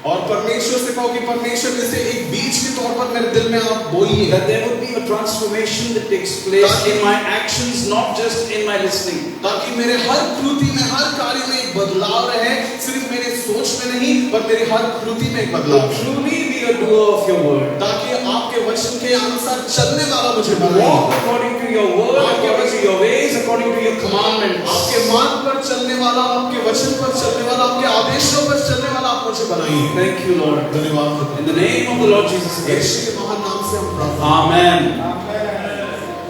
और परमेश्वर से कहो कि परमेश्वर इसे एक बीज के तौर पर मेरे दिल में आप बोइए, That there would be a transformation that takes place in my actions, not just in my listening. ताकि मेरे हर कृति में, हर कार्य में एक बदलाव रहे, सिर्फ मेरे सोच में नहीं पर मेरे हर कृति में एक To बदलाव, truly be a doer of your word. ताकि आपके वचन के अनुसार चलने वाला मुझे बनाए, Walk according to your word, according to your ways, according to your commandments. आपके मार्ग पर चलने वाला, आपके वचन पर चलने वाला, आपके आदेशों पर चलने वाला आप मुझे बनाइए। Thank you, Lord. धन्यवाद। In the name of the Lord Jesus Christ. यीशु के महान नाम से हम प्रार्थना Amen.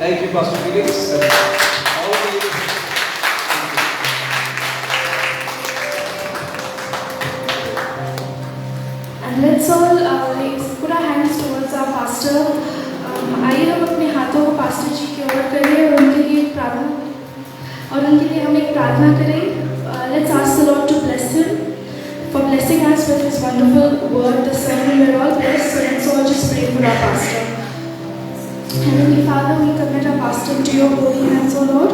Thank you, Pastor Felix. All the leaders. And let's all put our hands towards our pastor. आइए हम अपने हाथों को पास्टर जी की ओर करें और उनके लिए हम एक प्रार्थना करें. Let's ask the Lord to bless him for blessing us with his wonderful word this sermon. We're all blessed, so let's all just pray for our pastor. Heavenly Father, we commit our pastor into your holy hands, O Lord.